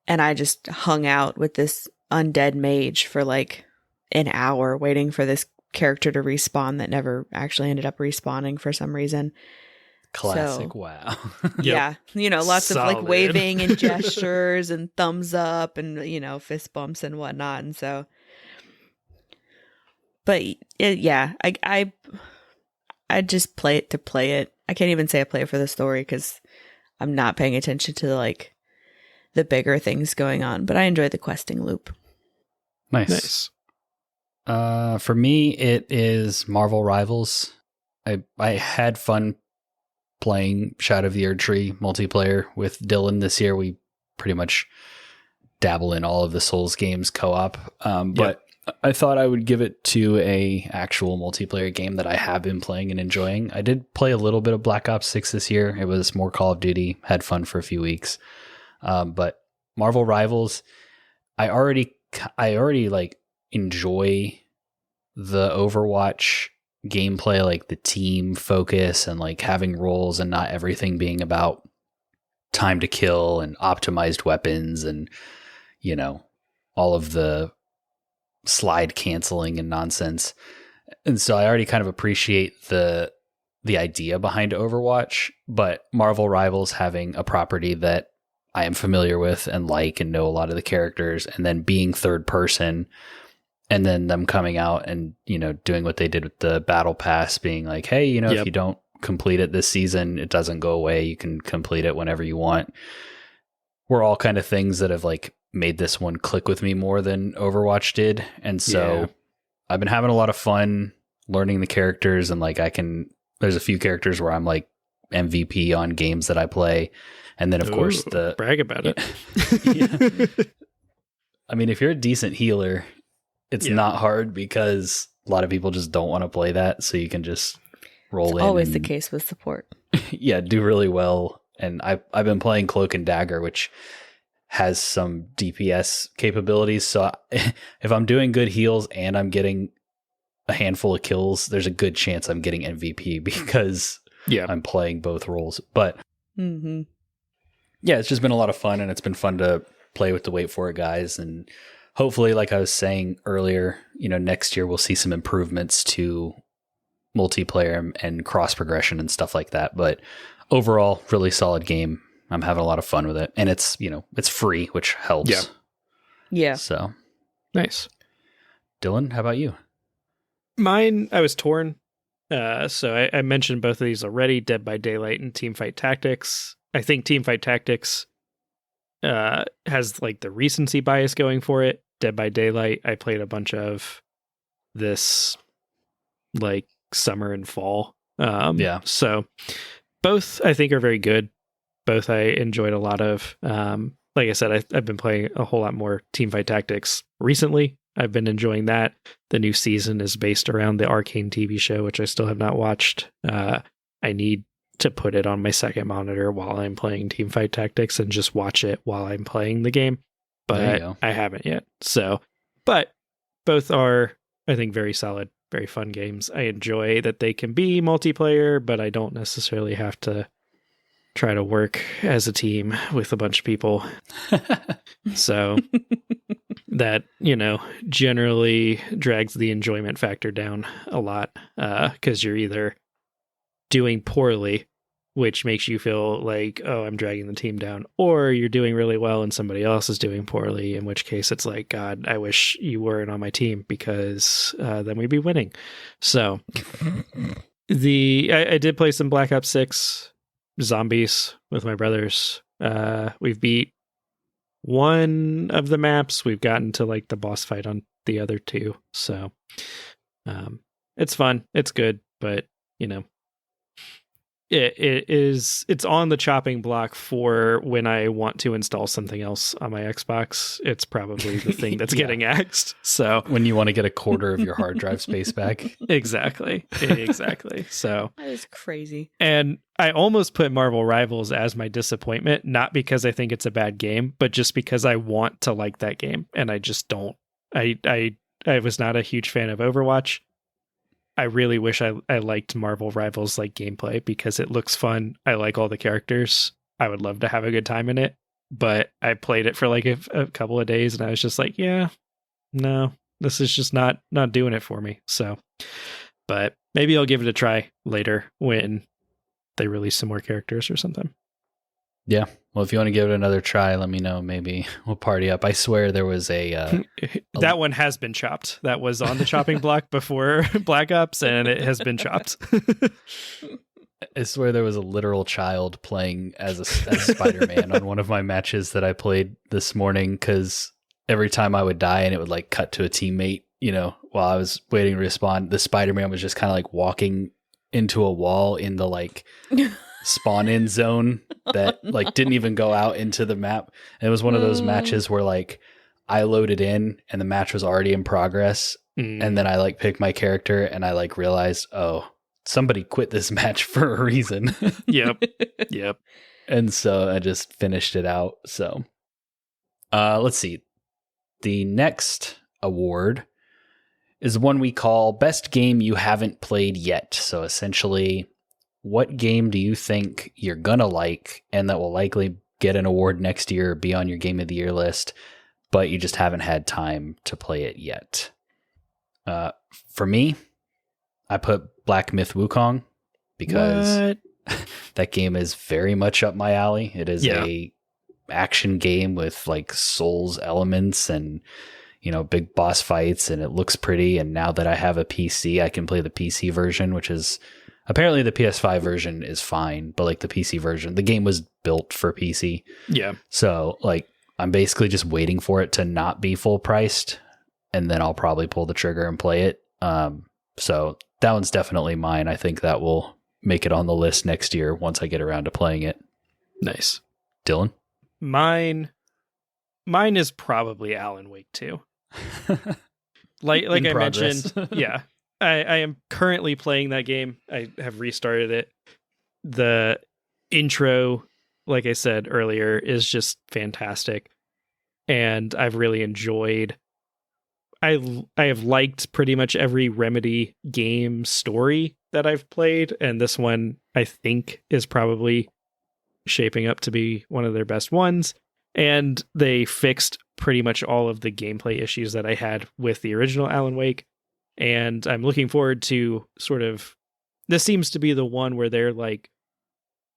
And I just hung out with this undead mage for like an hour waiting for this character to respawn that never actually ended up respawning for some reason. Classic WoW. Yeah, you know, lots Solid. of like waving and gestures and thumbs up and, you know, fist bumps and whatnot. And so, but yeah, I just play it to play it. I can't even say I play it for the story because I'm not paying attention to like the bigger things going on. But I enjoy the questing loop. Nice. For me, it is Marvel Rivals. I had fun playing Shadow of the Erdtree multiplayer with Dylan this year. We pretty much dabble in all of the Souls games co-op. But I thought I would give it to a actual multiplayer game that I have been playing and enjoying. I did play a little bit of Black Ops 6 this year. It was more Call of Duty, had fun for a few weeks. But Marvel Rivals, I already like enjoy the Overwatch gameplay, like the team focus and like having roles and not everything being about time to kill and optimized weapons and, you know, all of the slide canceling and nonsense. And so I already kind of appreciate the idea behind Overwatch, but Marvel Rivals having a property that I am familiar with and like and know a lot of the characters, and then being third person, and then them coming out and, you know, doing what they did with the battle pass, being like, hey, you know, if you don't complete it this season, it doesn't go away. You can complete it whenever you want. We're all kind of things that have like made this one click with me more than Overwatch did. And so I've been having a lot of fun learning the characters, and like there's a few characters where I'm like MVP on games that I play. And then of course brag about it. I mean, if you're a decent healer, it's not hard because a lot of people just don't want to play that. So you can just roll in. Always the case with support. Do really well. And I've been playing Cloak and Dagger, which has some DPS capabilities. So if I'm doing good heals and I'm getting a handful of kills, there's a good chance I'm getting MVP because I'm playing both roles. But it's just been a lot of fun, and it's been fun to play with the Wait For It guys. And hopefully, like I was saying earlier, you know, next year we'll see some improvements to multiplayer and cross progression and stuff like that. But overall, really solid game. I'm having a lot of fun with it, and it's, you know, it's free, which helps. Yeah. So nice. Dylan, how about you? Mine, I was torn. So I mentioned both of these already, Dead by Daylight and Teamfight Tactics. I think Teamfight Tactics has like the recency bias going for it. Dead by Daylight, I played a bunch of this like summer and fall. So both I think are very good. Both I enjoyed a lot of. Like I said, I've been playing a whole lot more Teamfight Tactics recently. I've been enjoying that. The new season is based around the Arcane TV show, which I still have not watched. I need to put it on my second monitor while I'm playing Teamfight Tactics and just watch it while I'm playing the game. But I haven't yet. So, but both are, I think, very solid, very fun games. I enjoy that they can be multiplayer, but I don't necessarily have to try to work as a team with a bunch of people. So that, generally drags the enjoyment factor down a lot, because you're either doing poorly, which makes you feel like, oh, I'm dragging the team down, or you're doing really well and somebody else is doing poorly, in which case it's like, God, I wish you weren't on my team, because then we'd be winning. So I did play some Black Ops 6 Zombies with my brothers. We've beat one of the maps. We've gotten to like the boss fight on the other two. So it's fun. It's good, but it's on the chopping block for when I want to install something else on my Xbox. It's probably the thing that's getting axed. So when you want to get a quarter of your hard drive space back. Exactly. So that is crazy. And I almost put Marvel Rivals as my disappointment, not because I think it's a bad game, but just because I want to like that game, and I just don't. I was not a huge fan of Overwatch. I really wish I liked Marvel Rivals like gameplay, because it looks fun. I like all the characters. I would love to have a good time in it, but I played it for like a couple of days and I was just like, yeah, no, this is just not doing it for me. So, but maybe I'll give it a try later when they release some more characters or something. Yeah. Well, if you want to give it another try, let me know. Maybe we'll party up. I swear there was that one has been chopped. That was on the chopping block before Black Ops, and it has been chopped. I swear there was a literal child playing as Spider-Man on one of my matches that I played this morning, because every time I would die and it would like cut to a teammate, while I was waiting to respawn, the Spider-Man was just kind of like walking into a wall in the like spawn in zone that like didn't even go out into the map. And it was one of those matches where like I loaded in and the match was already in progress. And then I like picked my character and I like realized, oh, somebody quit this match for a reason. Yep. And so I just finished it out. So let's see. The next award is one we call Best Game You Haven't Played Yet. So essentially, what game do you think you're going to like and that will likely get an award next year or be on your Game of the Year list, but you just haven't had time to play it yet? For me, I put Black Myth Wukong, because that game is very much up my alley. It is a action game with like Souls elements and big boss fights, and it looks pretty. And now that I have a PC, I can play the PC version, which is apparently the PS5 version is fine, but like the PC version, the game was built for PC. Yeah. So like I'm basically just waiting for it to not be full priced, and then I'll probably pull the trigger and play it. So that one's definitely mine. I think that will make it on the list next year once I get around to playing it. Nice. Dylan? Mine is probably Alan Wake 2. like I mentioned, yeah. I am currently playing that game. I have restarted it. The intro, like I said earlier, is just fantastic. And I've really enjoyed. I have liked pretty much every Remedy game story that I've played. And this one, I think, is probably shaping up to be one of their best ones. And they fixed pretty much all of the gameplay issues that I had with the original Alan Wake. And I'm looking forward to this seems to be the one where they're like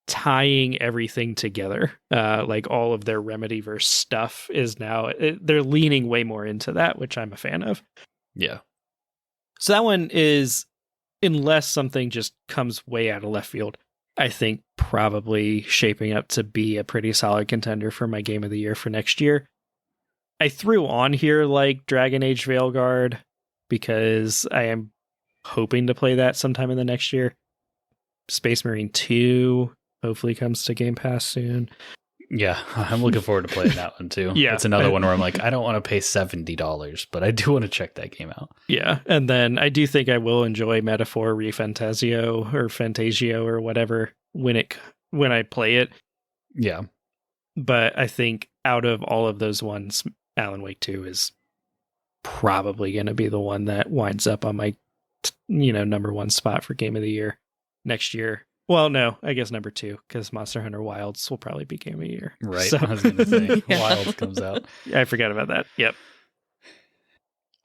tying everything together. Like all of their Remedyverse stuff is now, they're leaning way more into that, which I'm a fan of. Yeah. So that one is, unless something just comes way out of left field, I think probably shaping up to be a pretty solid contender for my game of the year for next year. I threw on here like Dragon Age Veilguard because I am hoping to play that sometime in the next year. Space Marine 2 hopefully comes to Game Pass soon. Yeah, I'm looking forward to playing that one too. Yeah, it's another one where I'm like, I don't want to pay $70, but I do want to check that game out. Yeah, and then I do think I will enjoy Metaphor Refantasio or Fantasio or whatever when I play it. Yeah, but I think out of all of those ones, Alan Wake 2 is probably going to be the one that winds up on my number one spot for Game of the Year next year. Well, no, I guess number 2, because Monster Hunter Wilds will probably be Game of the Year. Right. So. I was going to say, Wilds comes out. I forgot about that. Yep.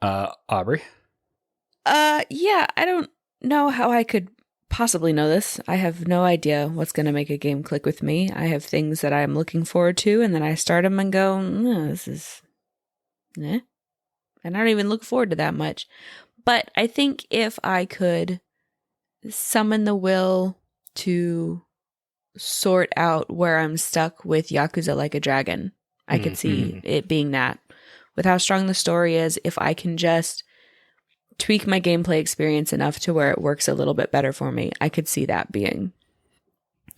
Aubrey? Yeah, I don't know how I could possibly know this. I have no idea what's going to make a game click with me. I have things that I'm looking forward to, and then I start them and go, this is... And I don't even look forward to that much. But I think if I could summon the will to sort out where I'm stuck with Yakuza Like a Dragon, I could see it being that. With how strong the story is, if I can just tweak my gameplay experience enough to where it works a little bit better for me, I could see that being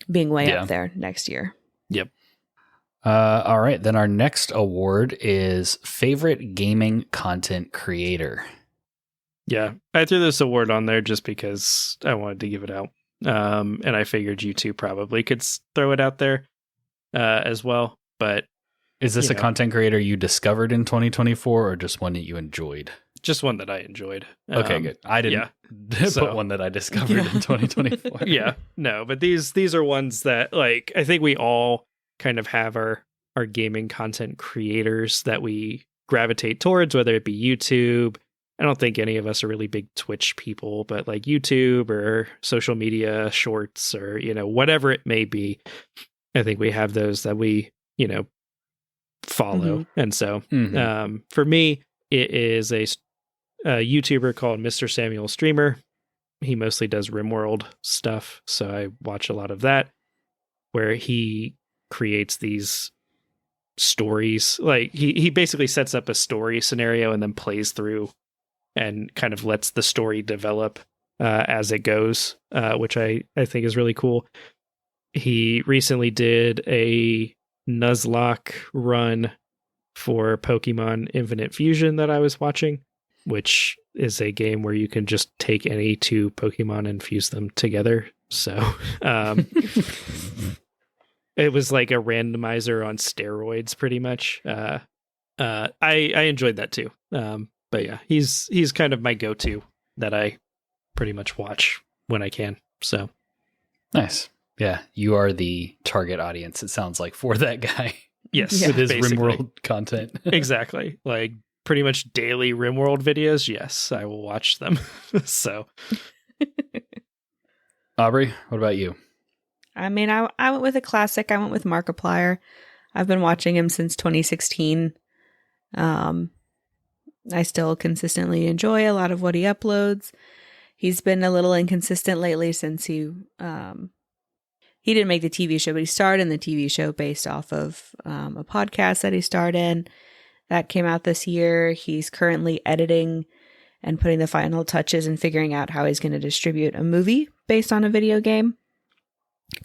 way up there next year. Yep. All right, then our next award is Favorite Gaming Content Creator. Yeah, I threw this award on there just because I wanted to give it out. And I figured you two probably could throw it out there as well. But is this a content creator you discovered in 2024 or just one that you enjoyed? Just one that I enjoyed. Okay, good. I didn't put one that I discovered in 2024. Yeah, no, but these are ones that, like, I think we all kind of have our gaming content creators that we gravitate towards, whether it be YouTube. I don't think any of us are really big Twitch people, but like YouTube or social media shorts or, whatever it may be. I think we have those that we, follow. And so for me, it is a YouTuber called Mr. Samuel Streamer. He mostly does RimWorld stuff. So I watch a lot of that, where he creates these stories. Like he basically sets up a story scenario and then plays through and kind of lets the story develop as it goes, which I think is really cool. He recently did a Nuzlocke run for Pokemon Infinite Fusion that I was watching, which is a game where you can just take any two Pokemon and fuse them together. So it was like a randomizer on steroids, pretty much. I enjoyed that too. But yeah, he's kind of my go-to that I pretty much watch when I can. So nice. Yeah, you are the target audience, it sounds like, for that guy. Yes, with his RimWorld content. Exactly. Like pretty much daily RimWorld videos. Yes, I will watch them. So, Aubrey, what about you? I mean, I went with a classic. I went with Markiplier. I've been watching him since 2016. I still consistently enjoy a lot of what he uploads. He's been a little inconsistent lately since he didn't make the TV show, but he starred in the TV show based off of a podcast that he starred in that came out this year. He's currently editing and putting the final touches and figuring out how he's going to distribute a movie based on a video game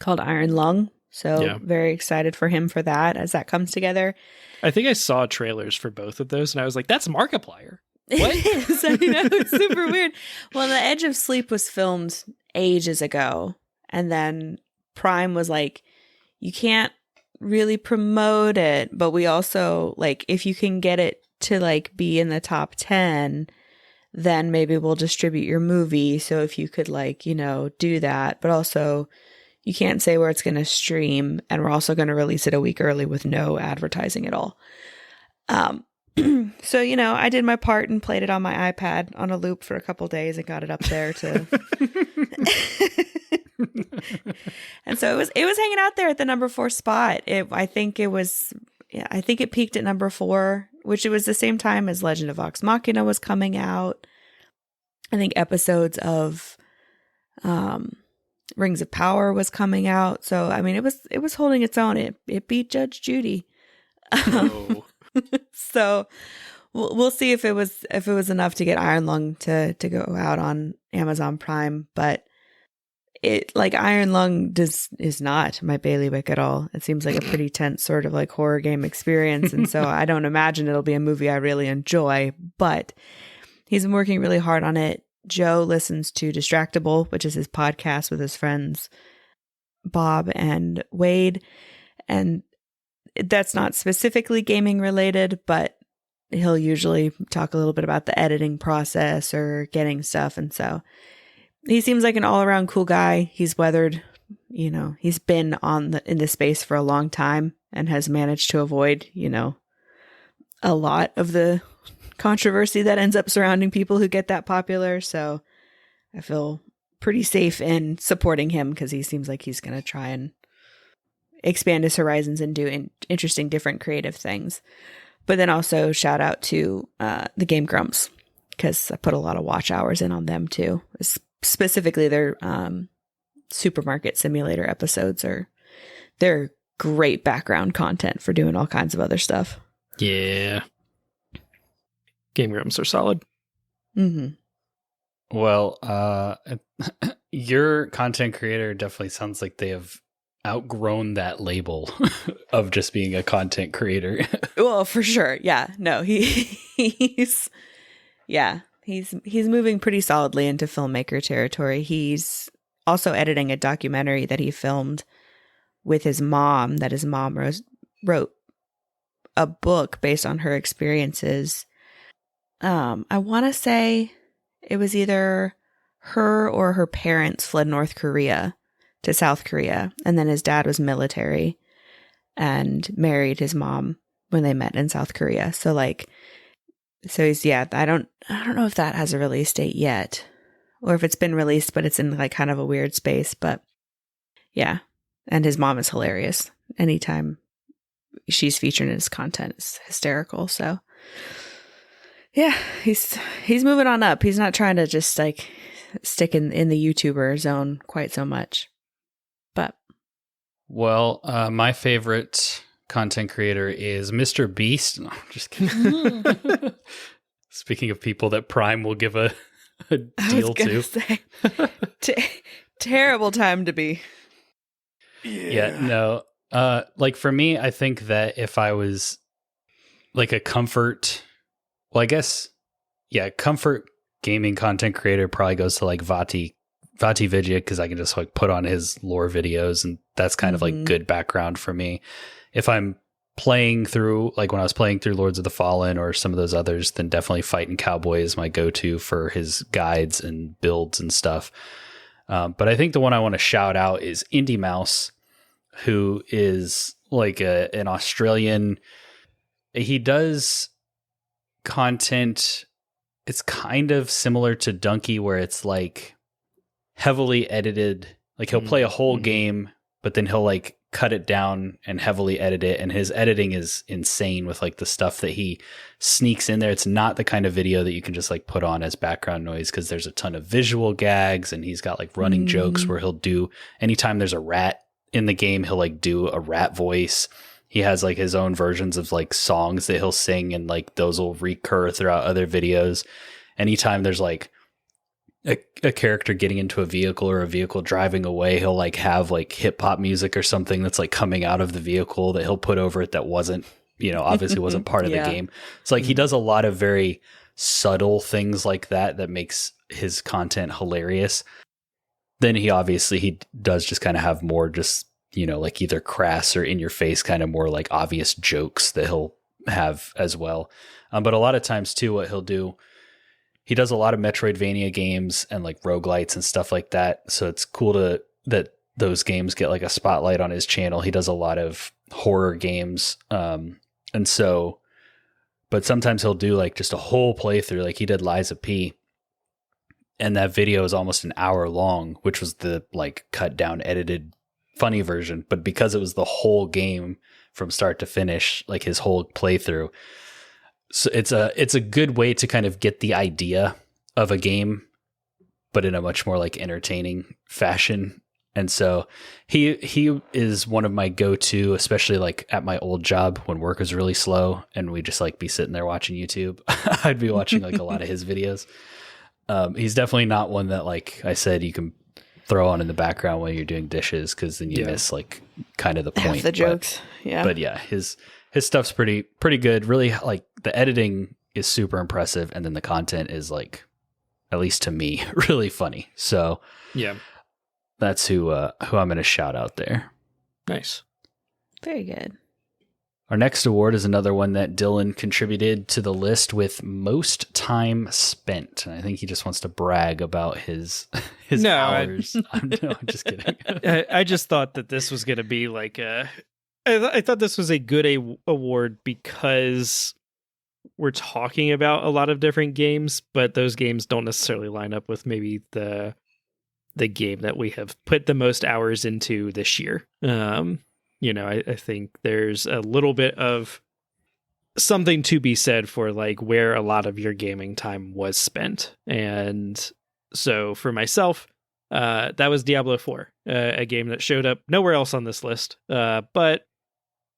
called Iron Lung. So very excited for him for that as that comes together. I think I saw trailers for both of those and I was like, that's Markiplier. What? It is. I know, it's super weird. Well, The Edge of Sleep was filmed ages ago. And then Prime was like, you can't really promote it, but we also, like, if you can get it to, like, be in the top 10, then maybe we'll distribute your movie. So if you could, like, do that, but also you can't say where it's going to stream, and we're also going to release it a week early with no advertising at all. So, I did my part and played it on my iPad on a loop for a couple days and got it up there to... And so it was hanging out there at the number 4 spot. I think it peaked at number 4, which it was the same time as Legend of Vox Machina was coming out. I think episodes of Rings of Power was coming out. So I mean, it was holding its own. It beat Judge Judy. Oh. So we'll see if it was enough to get Iron Lung to go out on Amazon Prime, but it like Iron Lung is not my bailiwick at all. It seems like a pretty tense sort of like horror game experience, and so I don't imagine it'll be a movie I really enjoy, but he's been working really hard on it. Joe listens to Distractable, which is his podcast with his friends Bob and Wade, and that's not specifically gaming related, but he'll usually talk a little bit about the editing process or getting stuff, and so he seems like an all-around cool guy. He's weathered, he's been in this space for a long time and has managed to avoid, a lot of the controversy that ends up surrounding people who get that popular. So I feel pretty safe in supporting him because he seems like he's going to try and expand his horizons and do interesting, different creative things. But then also shout out to the Game Grumps, because I put a lot of watch hours in on them too. Specifically, their supermarket simulator episodes they're great background content for doing all kinds of other stuff. Yeah. Game Grumps are solid. Mm-hmm. Well, your content creator definitely sounds like they have outgrown that label of just being a content creator. Well, for sure. Yeah. No, he's moving pretty solidly into filmmaker territory. He's also editing a documentary that he filmed with his mom, that his mom wrote a book based on her experiences. I want to say it was either her or her parents fled North Korea to South Korea, and then his dad was military and married his mom when they met in South Korea. So he's, I don't know if that has a release date yet, or if it's been released, but it's in like kind of a weird space. But yeah, and his mom is hilarious. Anytime she's featured in his content, is hysterical. So yeah, he's moving on up. He's not trying to just like stick in the YouTuber zone quite so much. But well, my favorite content creator is Mr. Beast. No, I'm just kidding. Speaking of people that Prime will give a deal to. Say, terrible time to be. Yeah, no. Like for me, I think that if I was like a comfort, comfort gaming content creator probably goes to like Vati Vidya, because I can just like put on his lore videos, and that's kind of like good background for me. If I'm playing through, like when I was playing through Lords of the Fallen or some of those others, then definitely Fightin' Cowboy is my go-to for his guides and builds and stuff. But I think the one I want to shout out is Indie Mouse, who is like an Australian. He does content. It's kind of similar to Donkey, where it's like heavily edited. Like he'll play a whole game, but then he'll like cut it down and heavily edit it. And his editing is insane with like the stuff that he sneaks in there. It's not the kind of video that you can just like put on as background noise, because there's a ton of visual gags, and he's got like running jokes where he'll do, anytime there's a rat in the game, he'll like do a rat voice. He has like his own versions of like songs that he'll sing, and like those will recur throughout other videos. Anytime there's like a character getting into a vehicle or a vehicle driving away, he'll like have like hip hop music or something that's like coming out of the vehicle that he'll put over it that wasn't, obviously wasn't part of the game. So like he does a lot of very subtle things like that makes his content hilarious. Then he does just kind of have more just, like either crass or in your face kind of more like obvious jokes that he'll have as well. But a lot of times too, what he'll do, he does a lot of Metroidvania games and like roguelites and stuff like that. So it's cool that those games get like a spotlight on his channel. He does a lot of horror games. But sometimes he'll do like just a whole playthrough. Like he did Liza P, and that video is almost an hour long, which was the like cut down, edited, funny version. But because it was the whole game from start to finish, like his whole playthrough, so it's a good way to kind of get the idea of a game but in a much more like entertaining fashion. And so he is one of my go-to, especially like at my old job when work was really slow and we just like be sitting there watching YouTube. I'd be watching like a lot of his videos. He's definitely not one that, like I said, you can throw on in the background while you're doing dishes, because then you miss like kind of the point. Half the jokes. But yeah, his stuff's pretty good. Really, like the editing is super impressive, and then the content is like, at least to me, really funny. So yeah. That's who I'm going to shout out there. Nice. Very good. Our next award is another one that Dylan contributed to the list with most time spent. And I think he just wants to brag about his hours. I'm just kidding. I just thought that this was going to be like I thought this was a good award because we're talking about a lot of different games, but those games don't necessarily line up with maybe the game that we have put the most hours into this year. I think there's a little bit of something to be said for like where a lot of your gaming time was spent. And so for myself, that was Diablo 4, a game that showed up nowhere else on this list. But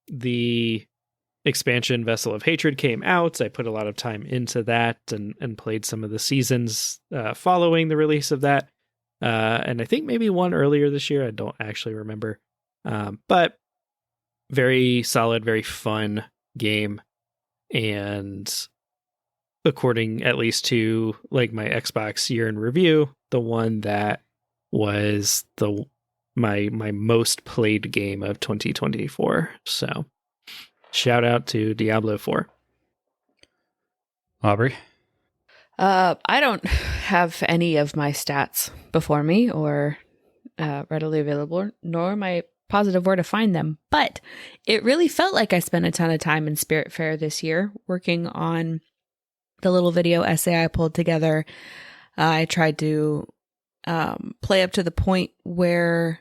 the expansion Vessel of Hatred came out. I put a lot of time into that and played some of the seasons following the release of that. And I think maybe one earlier this year. I don't actually remember. But very solid, very fun game. And according at least to like my Xbox year in review, the one that was my most played game of 2024. So shout out to Diablo 4. Aubrey? I don't have any of my stats before me or readily available, nor my positive where to find them. But it really felt like I spent a ton of time in Spiritfarer this year working on the little video essay I pulled together. I tried to play up to the point where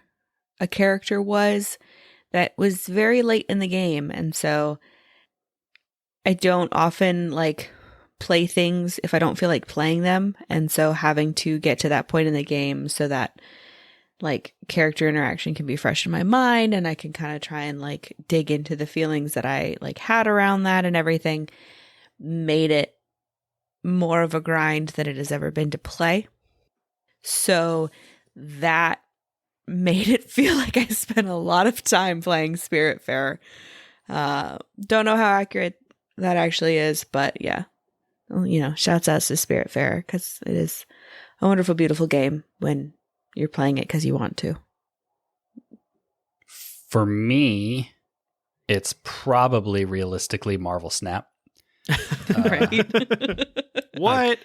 a character was that was very late in the game. And so I don't often like play things if I don't feel like playing them. And so having to get to that point in the game so that like character interaction can be fresh in my mind and I can kind of try and like dig into the feelings that I like had around that and everything made it more of a grind than it has ever been to play. So that made it feel like I spent a lot of time playing Spiritfarer. Don't know how accurate that actually is, but yeah. Shouts out to Spiritfarer because it is a wonderful, beautiful game when you're playing it because you want to. For me, it's probably realistically Marvel Snap. Right. What?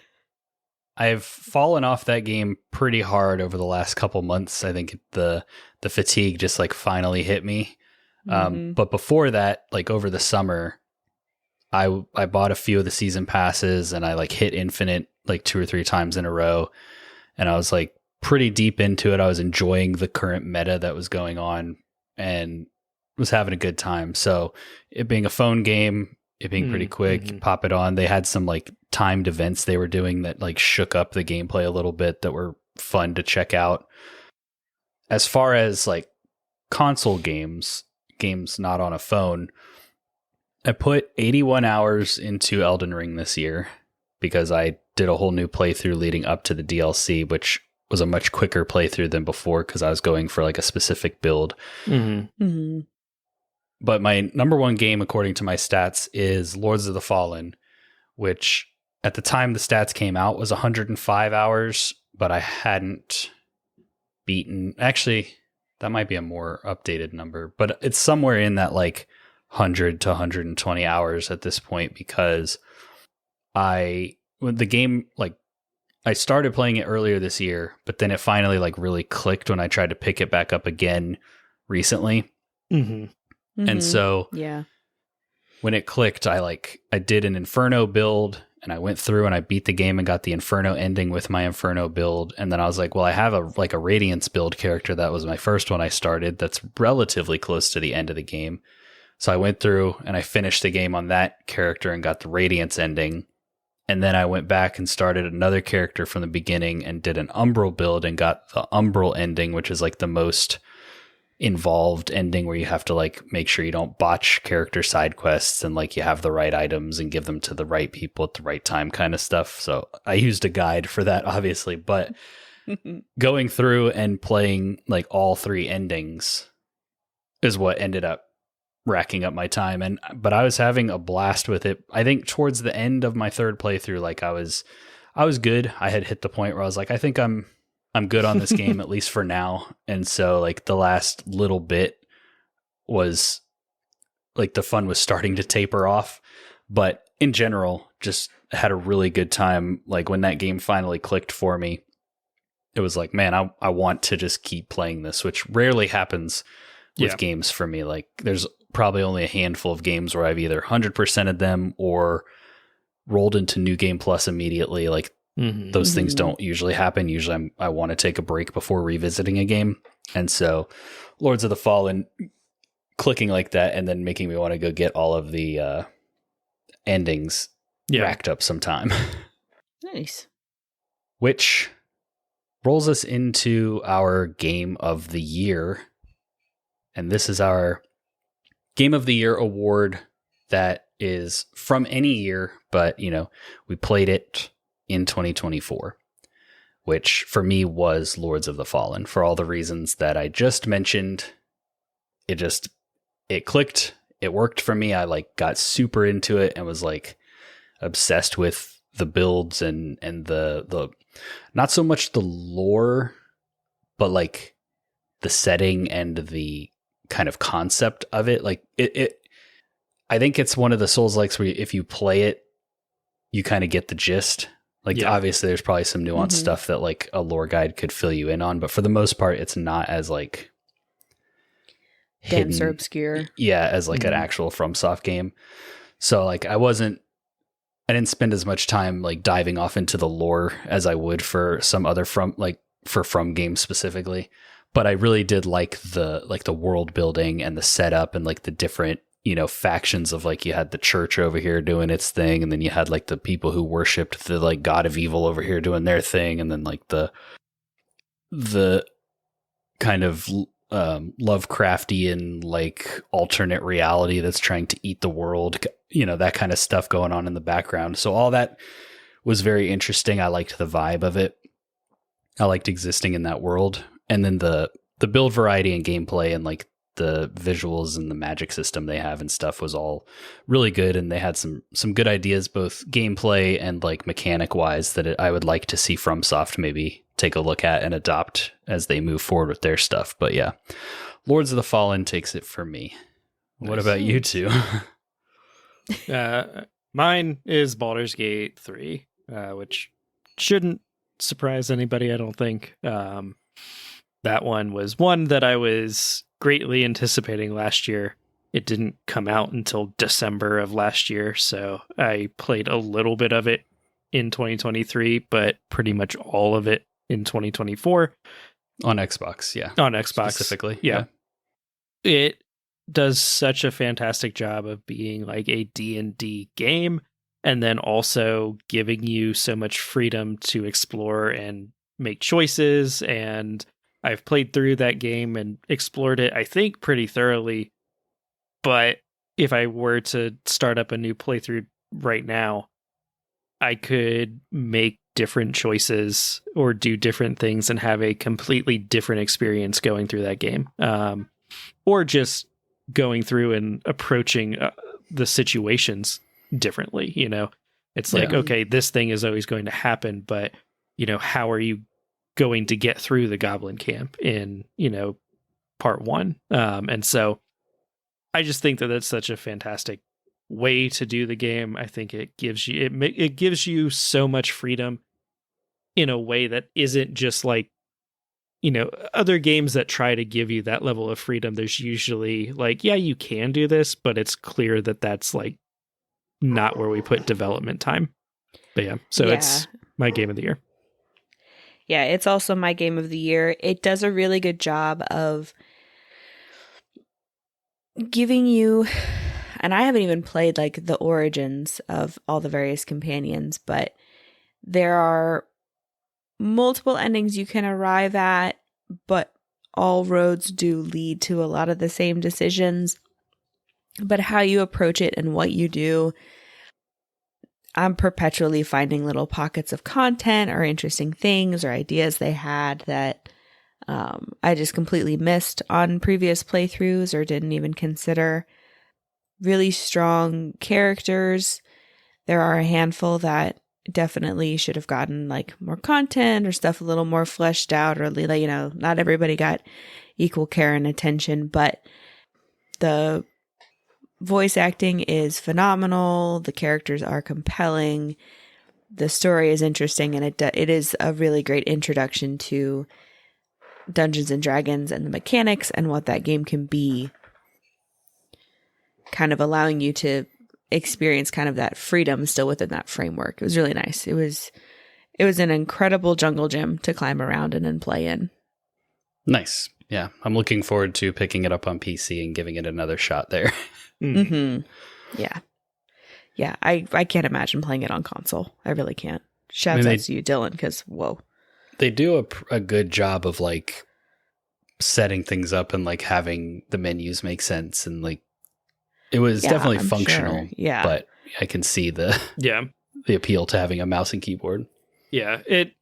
I've fallen off that game pretty hard over the last couple months. I think the fatigue just like finally hit me. But before that, like over the summer, I bought a few of the season passes and I like hit Infinite like 2 or 3 times in a row. And I was like pretty deep into it. I was enjoying the current meta that was going on and was having a good time. So it being a phone game, it being pretty quick, pop it on. They had some like timed events they were doing that like shook up the gameplay a little bit that were fun to check out. As far as like console games not on a phone, I put 81 hours into Elden Ring this year because I did a whole new playthrough leading up to the DLC, which was a much quicker playthrough than before because I was going for like a specific build. But my number one game, according to my stats, is Lords of the Fallen, which at the time the stats came out was 105 hours, but I hadn't beaten. Actually, that might be a more updated number, but it's somewhere in that like 100 to 120 hours at this point because when the game, like I started playing it earlier this year, but then it finally like really clicked when I tried to pick it back up again recently. And so when it clicked, I did an Inferno build and I went through and I beat the game and got the Inferno ending with my Inferno build. And then I was like, well, I have a Radiance build character. That was my first one I started. That's relatively close to the end of the game. So I went through and I finished the game on that character and got the Radiance ending. And then I went back and started another character from the beginning and did an Umbral build and got the Umbral ending, which is like the most involved ending where you have to like make sure you don't botch character side quests and like you have the right items and give them to the right people at the right time kind of stuff. So I used a guide for that, obviously, but going through and playing like all 3 endings is what ended up racking up my time. But I was having a blast with it. I think towards the end of my 3rd playthrough, like I was good. I had hit the point where I was like, I think I'm good on this game, at least for now. And so like the last little bit was like the fun was starting to taper off. But in general, just had a really good time. Like when that game finally clicked for me, it was like, man, I want to just keep playing this, which rarely happens with games for me. Like there's probably only a handful of games where I've either 100%ed them or rolled into New Game Plus immediately. Like those things don't usually happen. Usually I want to take a break before revisiting a game. And so Lords of the Fallen clicking like that and then making me want to go get all of the endings racked up some time. Nice. Which rolls us into our Game of the Year. And this is our Game of the Year award that is from any year, but, you know, we played it in 2024, which for me was Lords of the Fallen for all the reasons that I just mentioned. It clicked. It worked for me. I like got super into it and was like obsessed with the builds and the not so much the lore, but like the setting and the kind of concept of it. Like I think it's one of the Souls-likes where if you play it, you kind of get the gist. Like obviously there's probably some nuanced stuff that like a lore guide could fill you in on, but for the most part, it's not as like dense or obscure. Yeah, as like an actual FromSoft game. So like I didn't spend as much time like diving off into the lore as I would for some other From games specifically. But I really did like the world building and the setup and like the different, you know, factions of like you had the church over here doing its thing, and then you had like the people who worshipped the like god of evil over here doing their thing, and then like the kind of Lovecraftian like alternate reality that's trying to eat the world, you know, that kind of stuff going on in the background. So all that was very interesting. I liked the vibe of it. I liked existing in that world. And then the build variety and gameplay and like the visuals and the magic system they have and stuff was all really good. And they had some good ideas, both gameplay and like mechanic wise, that I would like to see FromSoft maybe take a look at and adopt as they move forward with their stuff. But yeah, Lords of the Fallen takes it for me. Nice. What about you two? Mine is Baldur's Gate 3, which shouldn't surprise anybody, I don't think. That one was one that I was greatly anticipating last year. It didn't come out until December of last year, so I played a little bit of it in 2023, but pretty much all of it in 2024. On Xbox, yeah. On Xbox. Specifically. Yeah. It does such a fantastic job of being like a D&D game, and then also giving you so much freedom to explore and make choices. And I've played through that game and explored it, I think, pretty thoroughly. But if I were to start up a new playthrough right now, I could make different choices or do different things and have a completely different experience going through that game. Or just going through and approaching the situations differently. You know, it's like, okay, this thing is always going to happen, but, you know, how are you going to get through the goblin camp in, you know, part 1? And so I just think that that's such a fantastic way to do the game. I think it gives you it gives you so much freedom in a way that isn't just like, you know, other games that try to give you that level of freedom. There's usually like, yeah, you can do this, but it's clear that that's like not where we put development time. But yeah, so it's my game of the year. Yeah, it's also my game of the year. It does a really good job of giving you, and I haven't even played like the origins of all the various companions, but there are multiple endings you can arrive at, but all roads do lead to a lot of the same decisions. But how you approach it and what you do, I'm perpetually finding little pockets of content or interesting things or ideas they had that I just completely missed on previous playthroughs or didn't even consider. Really strong characters. There are a handful that definitely should have gotten like more content or stuff a little more fleshed out, or not everybody got equal care and attention, but the voice acting is phenomenal. The characters are compelling. The story is interesting, and it is a really great introduction to Dungeons and Dragons and the mechanics and what that game can be, kind of allowing you to experience kind of that freedom still within that framework. It was really nice. It was an incredible jungle gym to climb around in and play in. Nice. Yeah, I'm looking forward to picking it up on PC and giving it another shot there. Mm-hmm. Yeah. I can't imagine playing it on console. I really can't. Shouts out to you, Dylan, because whoa. They do a good job of like setting things up and like having the menus make sense, and like it was definitely functional. Sure. Yeah, but I can see the appeal to having a mouse and keyboard. Yeah, it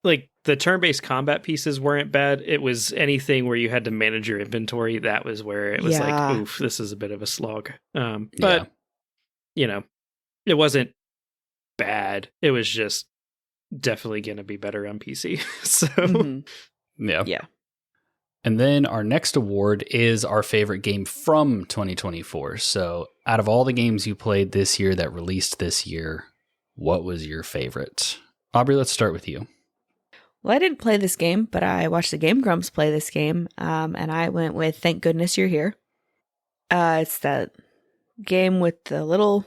like the turn-based combat pieces weren't bad. It was anything where you had to manage your inventory. That was where it was like, oof, this is a bit of a slog. But it wasn't bad. It was just definitely going to be better on PC. So yeah. And then our next award is our favorite game from 2024. So out of all the games you played this year that released this year, what was your favorite? Aubrey, let's start with you. Well, I didn't play this game, but I watched the Game Grumps play this game, and I went with Thank Goodness You're Here. It's that game with the little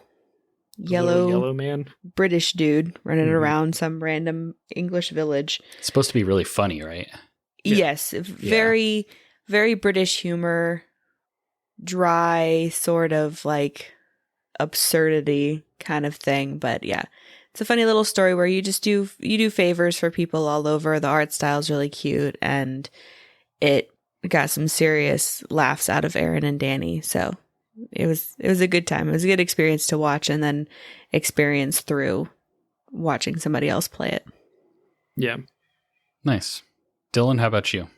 yellow man, British dude running around some random English village. It's supposed to be really funny, right? Yeah. Yes, very, very British humor, dry, sort of like absurdity kind of thing. But yeah, it's a funny little story where you just do favors for people all over. The art style is really cute, and it got some serious laughs out of Aaron and Danny. So it was a good time. It was a good experience to watch and then experience through watching somebody else play it. Yeah. Nice. Dylan, how about you?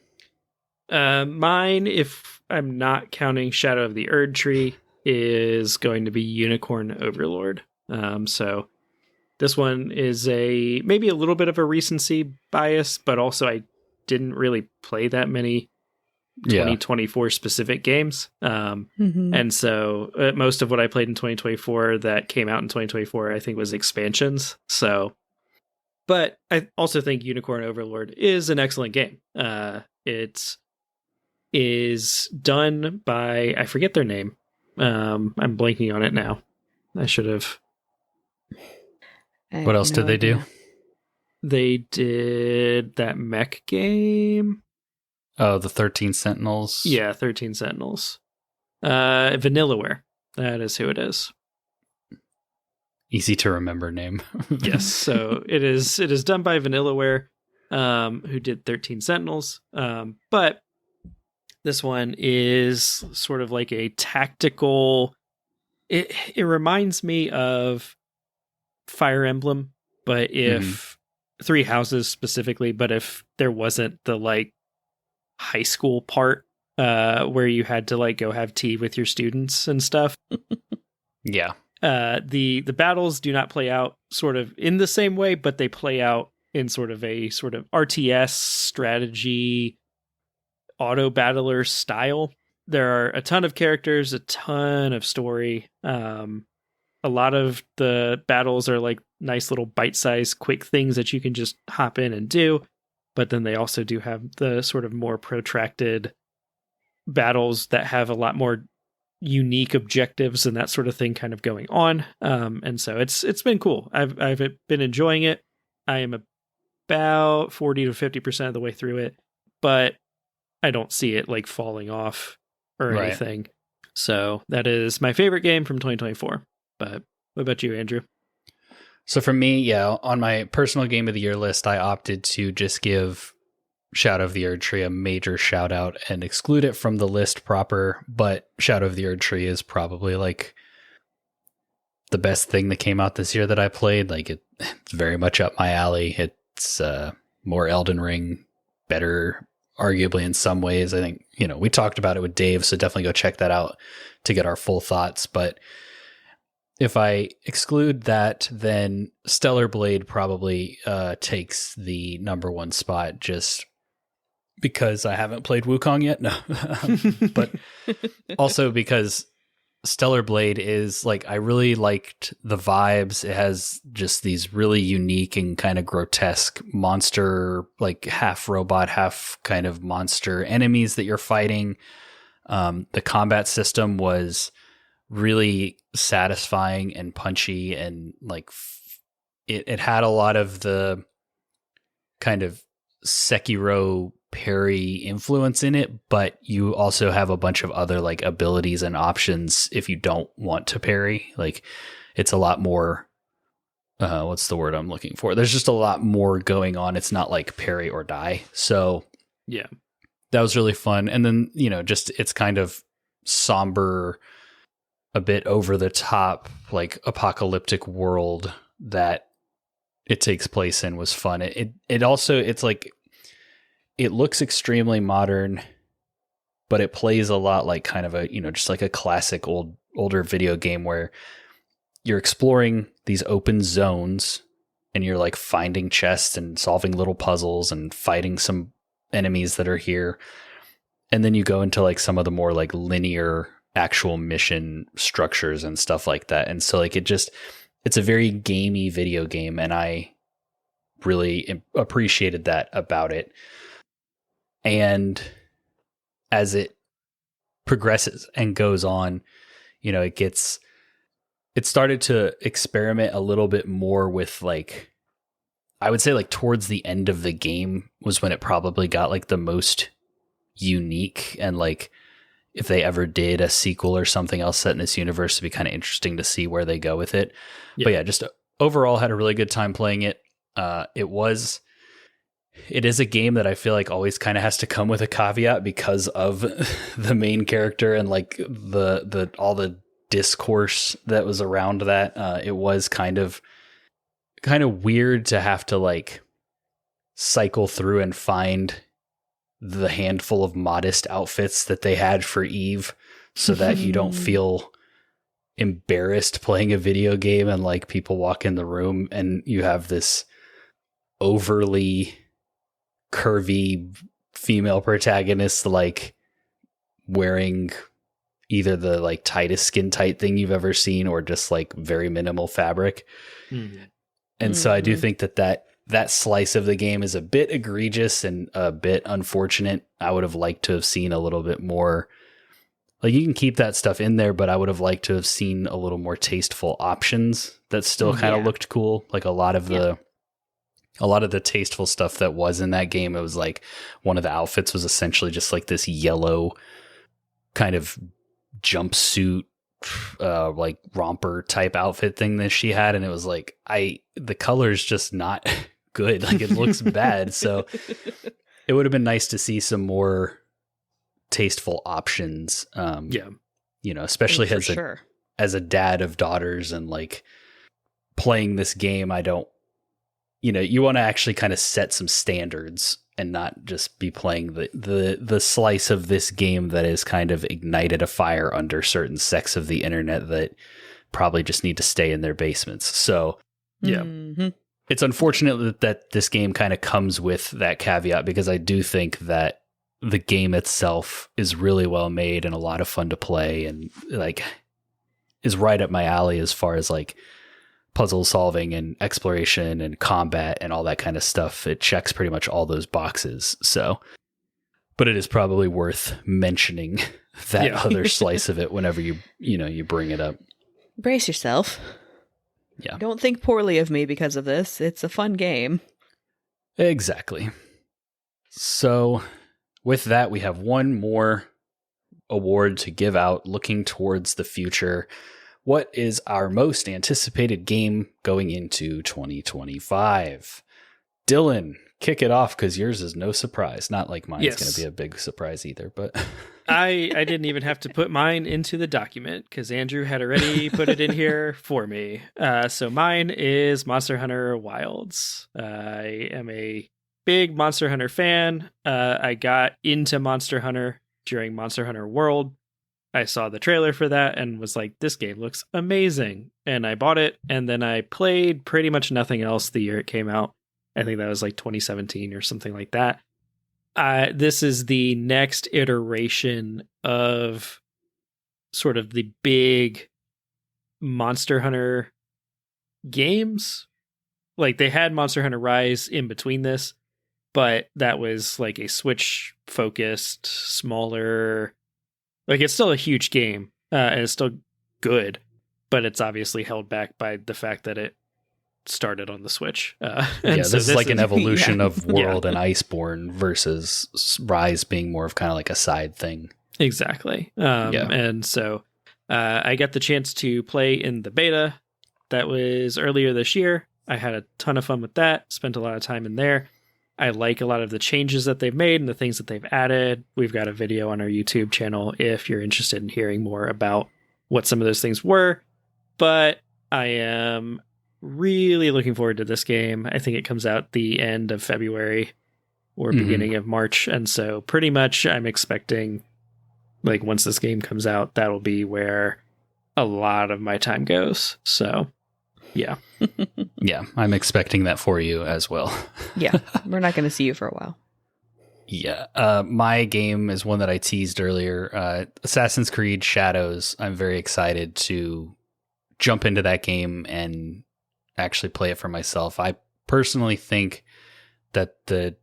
Mine, if I'm not counting Shadow of the Erd Tree, is going to be Unicorn Overlord. So this one is maybe a little bit of a recency bias, but also I didn't really play that many 2024 specific games. And so most of what I played in 2024 that came out in 2024, I think was expansions. So, but I also think Unicorn Overlord is an excellent game. It is done by, I forget their name. I'm blanking on it now. I should have. What else did they do? They did that mech game. Oh, the 13 Sentinels. Yeah, 13 Sentinels. Vanillaware. That is who it is. Easy to remember name. Yes, so it is done by Vanillaware, who did 13 Sentinels. But this one is sort of like a tactical. It reminds me of Fire Emblem, but if Three Houses specifically, but if there wasn't the like high school part where you had to like go have tea with your students and stuff. Yeah. The battles do not play out sort of in the same way, but they play out in sort of a sort of RTS strategy auto battler style. There are a ton of characters, a ton of story. A lot of the battles are like nice little bite-sized quick things that you can just hop in and do. But then they also do have the sort of more protracted battles that have a lot more unique objectives and that sort of thing kind of going on. And so it's been cool. I've been enjoying it. I am about 40 to 50% of the way through it, but I don't see it like falling off or anything. So that is my favorite game from 2024. But what about you, Andrew? So for me, yeah, on my personal game of the year list, I opted to just give Shadow of the Erd Tree a major shout out and exclude it from the list proper. But Shadow of the Erd Tree is probably like the best thing that came out this year that I played. Like it's very much up my alley. It's more Elden Ring, better arguably in some ways. I think, we talked about it with Dave, so definitely go check that out to get our full thoughts. But if I exclude that, then Stellar Blade probably takes the number one spot just because I haven't played Wukong yet. No, but also because Stellar Blade is like, I really liked the vibes. It has just these really unique and kind of grotesque monster, like half robot, half kind of monster enemies that you're fighting. The combat system was really satisfying and punchy, and like it had a lot of the kind of Sekiro parry influence in it, but you also have a bunch of other like abilities and options if you don't want to parry. Like it's a lot more what's the word I'm looking for? There's just a lot more going on. It's not like parry or die. So yeah, that was really fun. And then, just it's kind of somber, a bit over the top, like apocalyptic world that it takes place in was fun. It also, it's like, it looks extremely modern, but it plays a lot like kind of a, just like a classic older video game where you're exploring these open zones and you're like finding chests and solving little puzzles and fighting some enemies that are here. And then you go into like some of the more like linear actual mission structures and stuff like that. And so like it's a very gamey video game, and I really appreciated that about it. And as it progresses and goes on, it started to experiment a little bit more with like, I would say like towards the end of the game was when it probably got like the most unique, and like if they ever did a sequel or something else set in this universe, it'd be kind of interesting to see where they go with it. Yeah. But yeah, just overall had a really good time playing it. It is a game that I feel like always kind of has to come with a caveat because of the main character and like the all the discourse that was around that. It was kind of weird to have to like cycle through and find the handful of modest outfits that they had for Eve so that you don't feel embarrassed playing a video game and like people walk in the room and you have this overly curvy female protagonist like wearing either the like tightest skin tight thing you've ever seen or just like very minimal fabric. And so I do think that slice of the game is a bit egregious and a bit unfortunate. I would have liked to have seen a little bit more. Like you can keep that stuff in there, but I would have liked to have seen a little more tasteful options that still kind of looked cool. Like a lot of the tasteful stuff that was in that game, it was like one of the outfits was essentially just like this yellow kind of jumpsuit, like romper type outfit thing that she had. And it was like, the color's just not good. Like it looks bad. So it would have been nice to see some more tasteful options. Especially as a dad of daughters and like playing this game, I don't, you want to actually kind of set some standards and not just be playing the slice of this game that is kind of ignited a fire under certain sects of the internet that probably just need to stay in their basements. So it's unfortunate that this game kind of comes with that caveat, because I do think that the game itself is really well made and a lot of fun to play and like is right up my alley as far as like puzzle solving and exploration and combat and all that kind of stuff. It checks pretty much all those boxes. So, but it is probably worth mentioning that other slice of it whenever you bring it up. Brace yourself. Yeah. Don't think poorly of me because of this. It's a fun game. Exactly. So with that, we have one more award to give out looking towards the future. What is our most anticipated game going into 2025? Dylan, kick it off because yours is no surprise. Not like mine's going to be a big surprise either, but I didn't even have to put mine into the document because Andrew had already put it in here for me. So mine is Monster Hunter Wilds. I am a big Monster Hunter fan. I got into Monster Hunter during Monster Hunter World. I saw the trailer for that and was like, this game looks amazing. And I bought it, and then I played pretty much nothing else the year it came out. I think that was like 2017 or something like that. This is the next iteration of sort of the big Monster Hunter games. Like, they had Monster Hunter Rise in between this, but that was like a Switch focused, smaller. Like, it's still a huge game, and it's still good, but it's obviously held back by the fact that it started on the Switch. This is like an evolution of World and Iceborne versus Rise being more of kind of like a side thing. Exactly. And so I got the chance to play in the beta that was earlier this year. I had a ton of fun with that, spent a lot of time in there. I like a lot of the changes that they've made and the things that they've added. We've got a video on our YouTube channel if you're interested in hearing more about what some of those things were. But I am really looking forward to this game. I think it comes out the end of February or beginning of March. And so pretty much I'm expecting, like, once this game comes out, that'll be where a lot of my time goes. So yeah. Yeah, I'm expecting that for you as well. Yeah, we're not going to see you for a while. Yeah, my game is one that I teased earlier, Assassin's Creed Shadows. I'm very excited to jump into that game and actually play it for myself. I personally think that the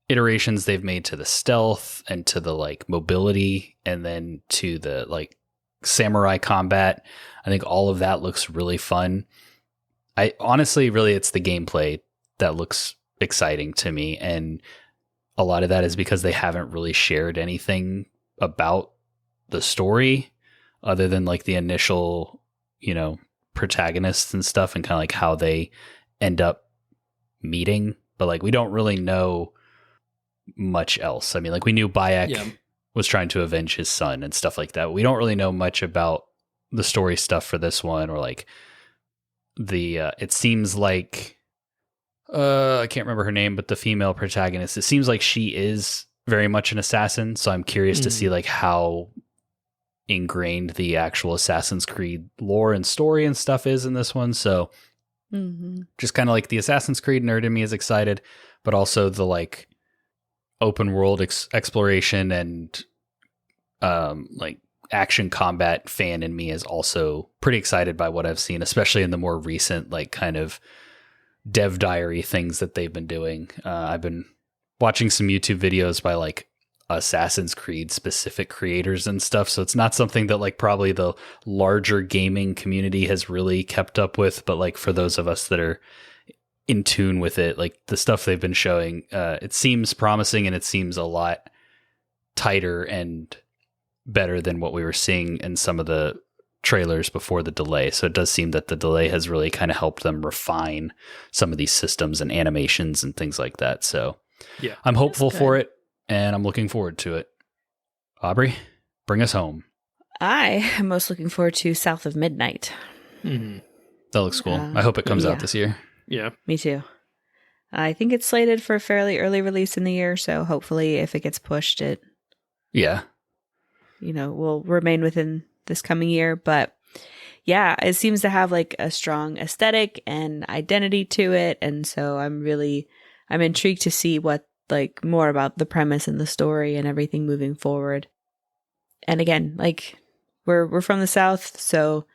iterations they've made to the stealth and to the like mobility and then to the like samurai combat, I think all of that looks really fun. I honestly, really, it's the gameplay that looks exciting to me. And a lot of that is because they haven't really shared anything about the story other than like the initial, protagonists and stuff and kind of like how they end up meeting. But like, we don't really know much else. I mean, like, we knew Bayek was trying to avenge his son and stuff like that. We don't really know much about the story stuff for this one, or like it seems like I can't remember her name, but the female protagonist, it seems like she is very much an assassin. So I'm curious to see like how ingrained the actual Assassin's Creed lore and story and stuff is in this one. So just kind of like the Assassin's Creed nerd in me is excited, but also the like open world exploration and like action combat fan in me is also pretty excited by what I've seen, especially in the more recent like kind of dev diary things that they've been doing. I've been watching some YouTube videos by like Assassin's Creed specific creators and stuff. So it's not something that like probably the larger gaming community has really kept up with, but like for those of us that are in tune with it, like the stuff they've been showing, it seems promising and it seems a lot tighter and better than what we were seeing in some of the trailers before the delay. So it does seem that the delay has really kind of helped them refine some of these systems and animations and things like that. So yeah, I'm hopeful for it and I'm looking forward to it. Aubrey, bring us home. I am most looking forward to South of Midnight. That looks cool. I hope it comes out this year. Yeah, me too. I think it's slated for a fairly early release in the year. So hopefully if it gets pushed, it will remain within this coming year. But yeah, it seems to have like a strong aesthetic and identity to it. And so I'm intrigued to see what like more about the premise and the story and everything moving forward. And again, like we're from the South, so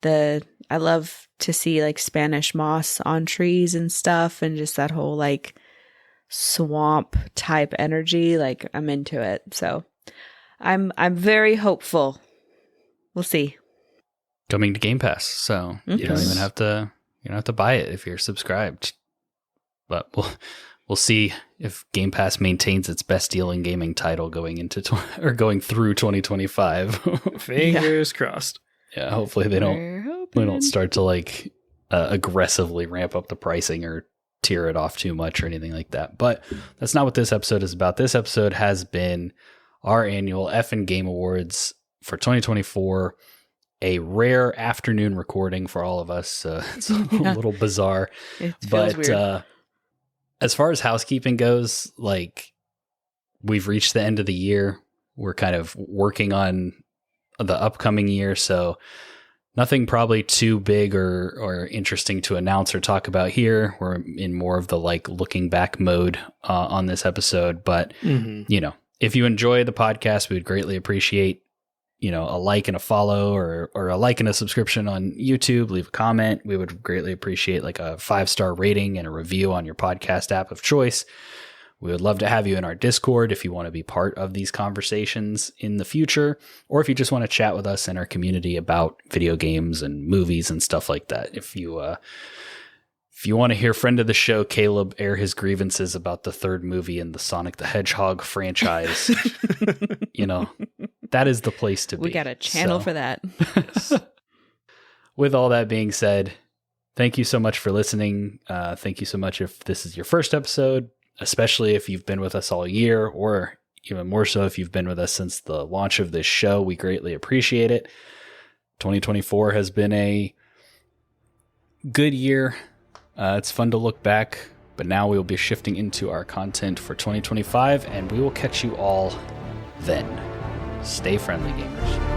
I love to see like Spanish moss on trees and stuff and just that whole like swamp type energy. Like I'm into it. So I'm very hopeful. We'll see. Coming to Game Pass, so you don't even have to buy it if you're subscribed. But we'll we'll see if Game Pass maintains its best deal in gaming title going into going through 2025. Fingers crossed. Yeah, hopefully they don't start to like aggressively ramp up the pricing or tear it off too much or anything like that. But that's not what this episode is about. This episode has been our annual F&N Game Awards for 2024. A rare afternoon recording for all of us. It's a little bizarre. It feels weird. As far as housekeeping goes, like we've reached the end of the year. We're kind of working on the upcoming year. So nothing probably too big or interesting to announce or talk about here. We're in more of the like looking back mode on this episode. But, you know, if you enjoy the podcast, we would greatly appreciate, you know, a like and a follow or a like and a subscription on YouTube. Leave a comment. We would greatly appreciate like a 5-star rating and a review on your podcast app of choice. We would love to have you in our Discord if you want to be part of these conversations in the future, or if you just want to chat with us in our community about video games and movies and stuff like that. If you want to hear friend of the show Caleb air his grievances about the third movie in the Sonic the Hedgehog franchise, you know, that is the place to be. We got a channel for that. Yes. With all that being said, thank you so much for listening. Thank you so much if this is your first episode, especially if you've been with us all year, or even more so if you've been with us since the launch of this show. We greatly appreciate it. 2024 has been a good year. It's fun to look back, but now we will be shifting into our content for 2025, and we will catch you all then. Stay friendly, gamers.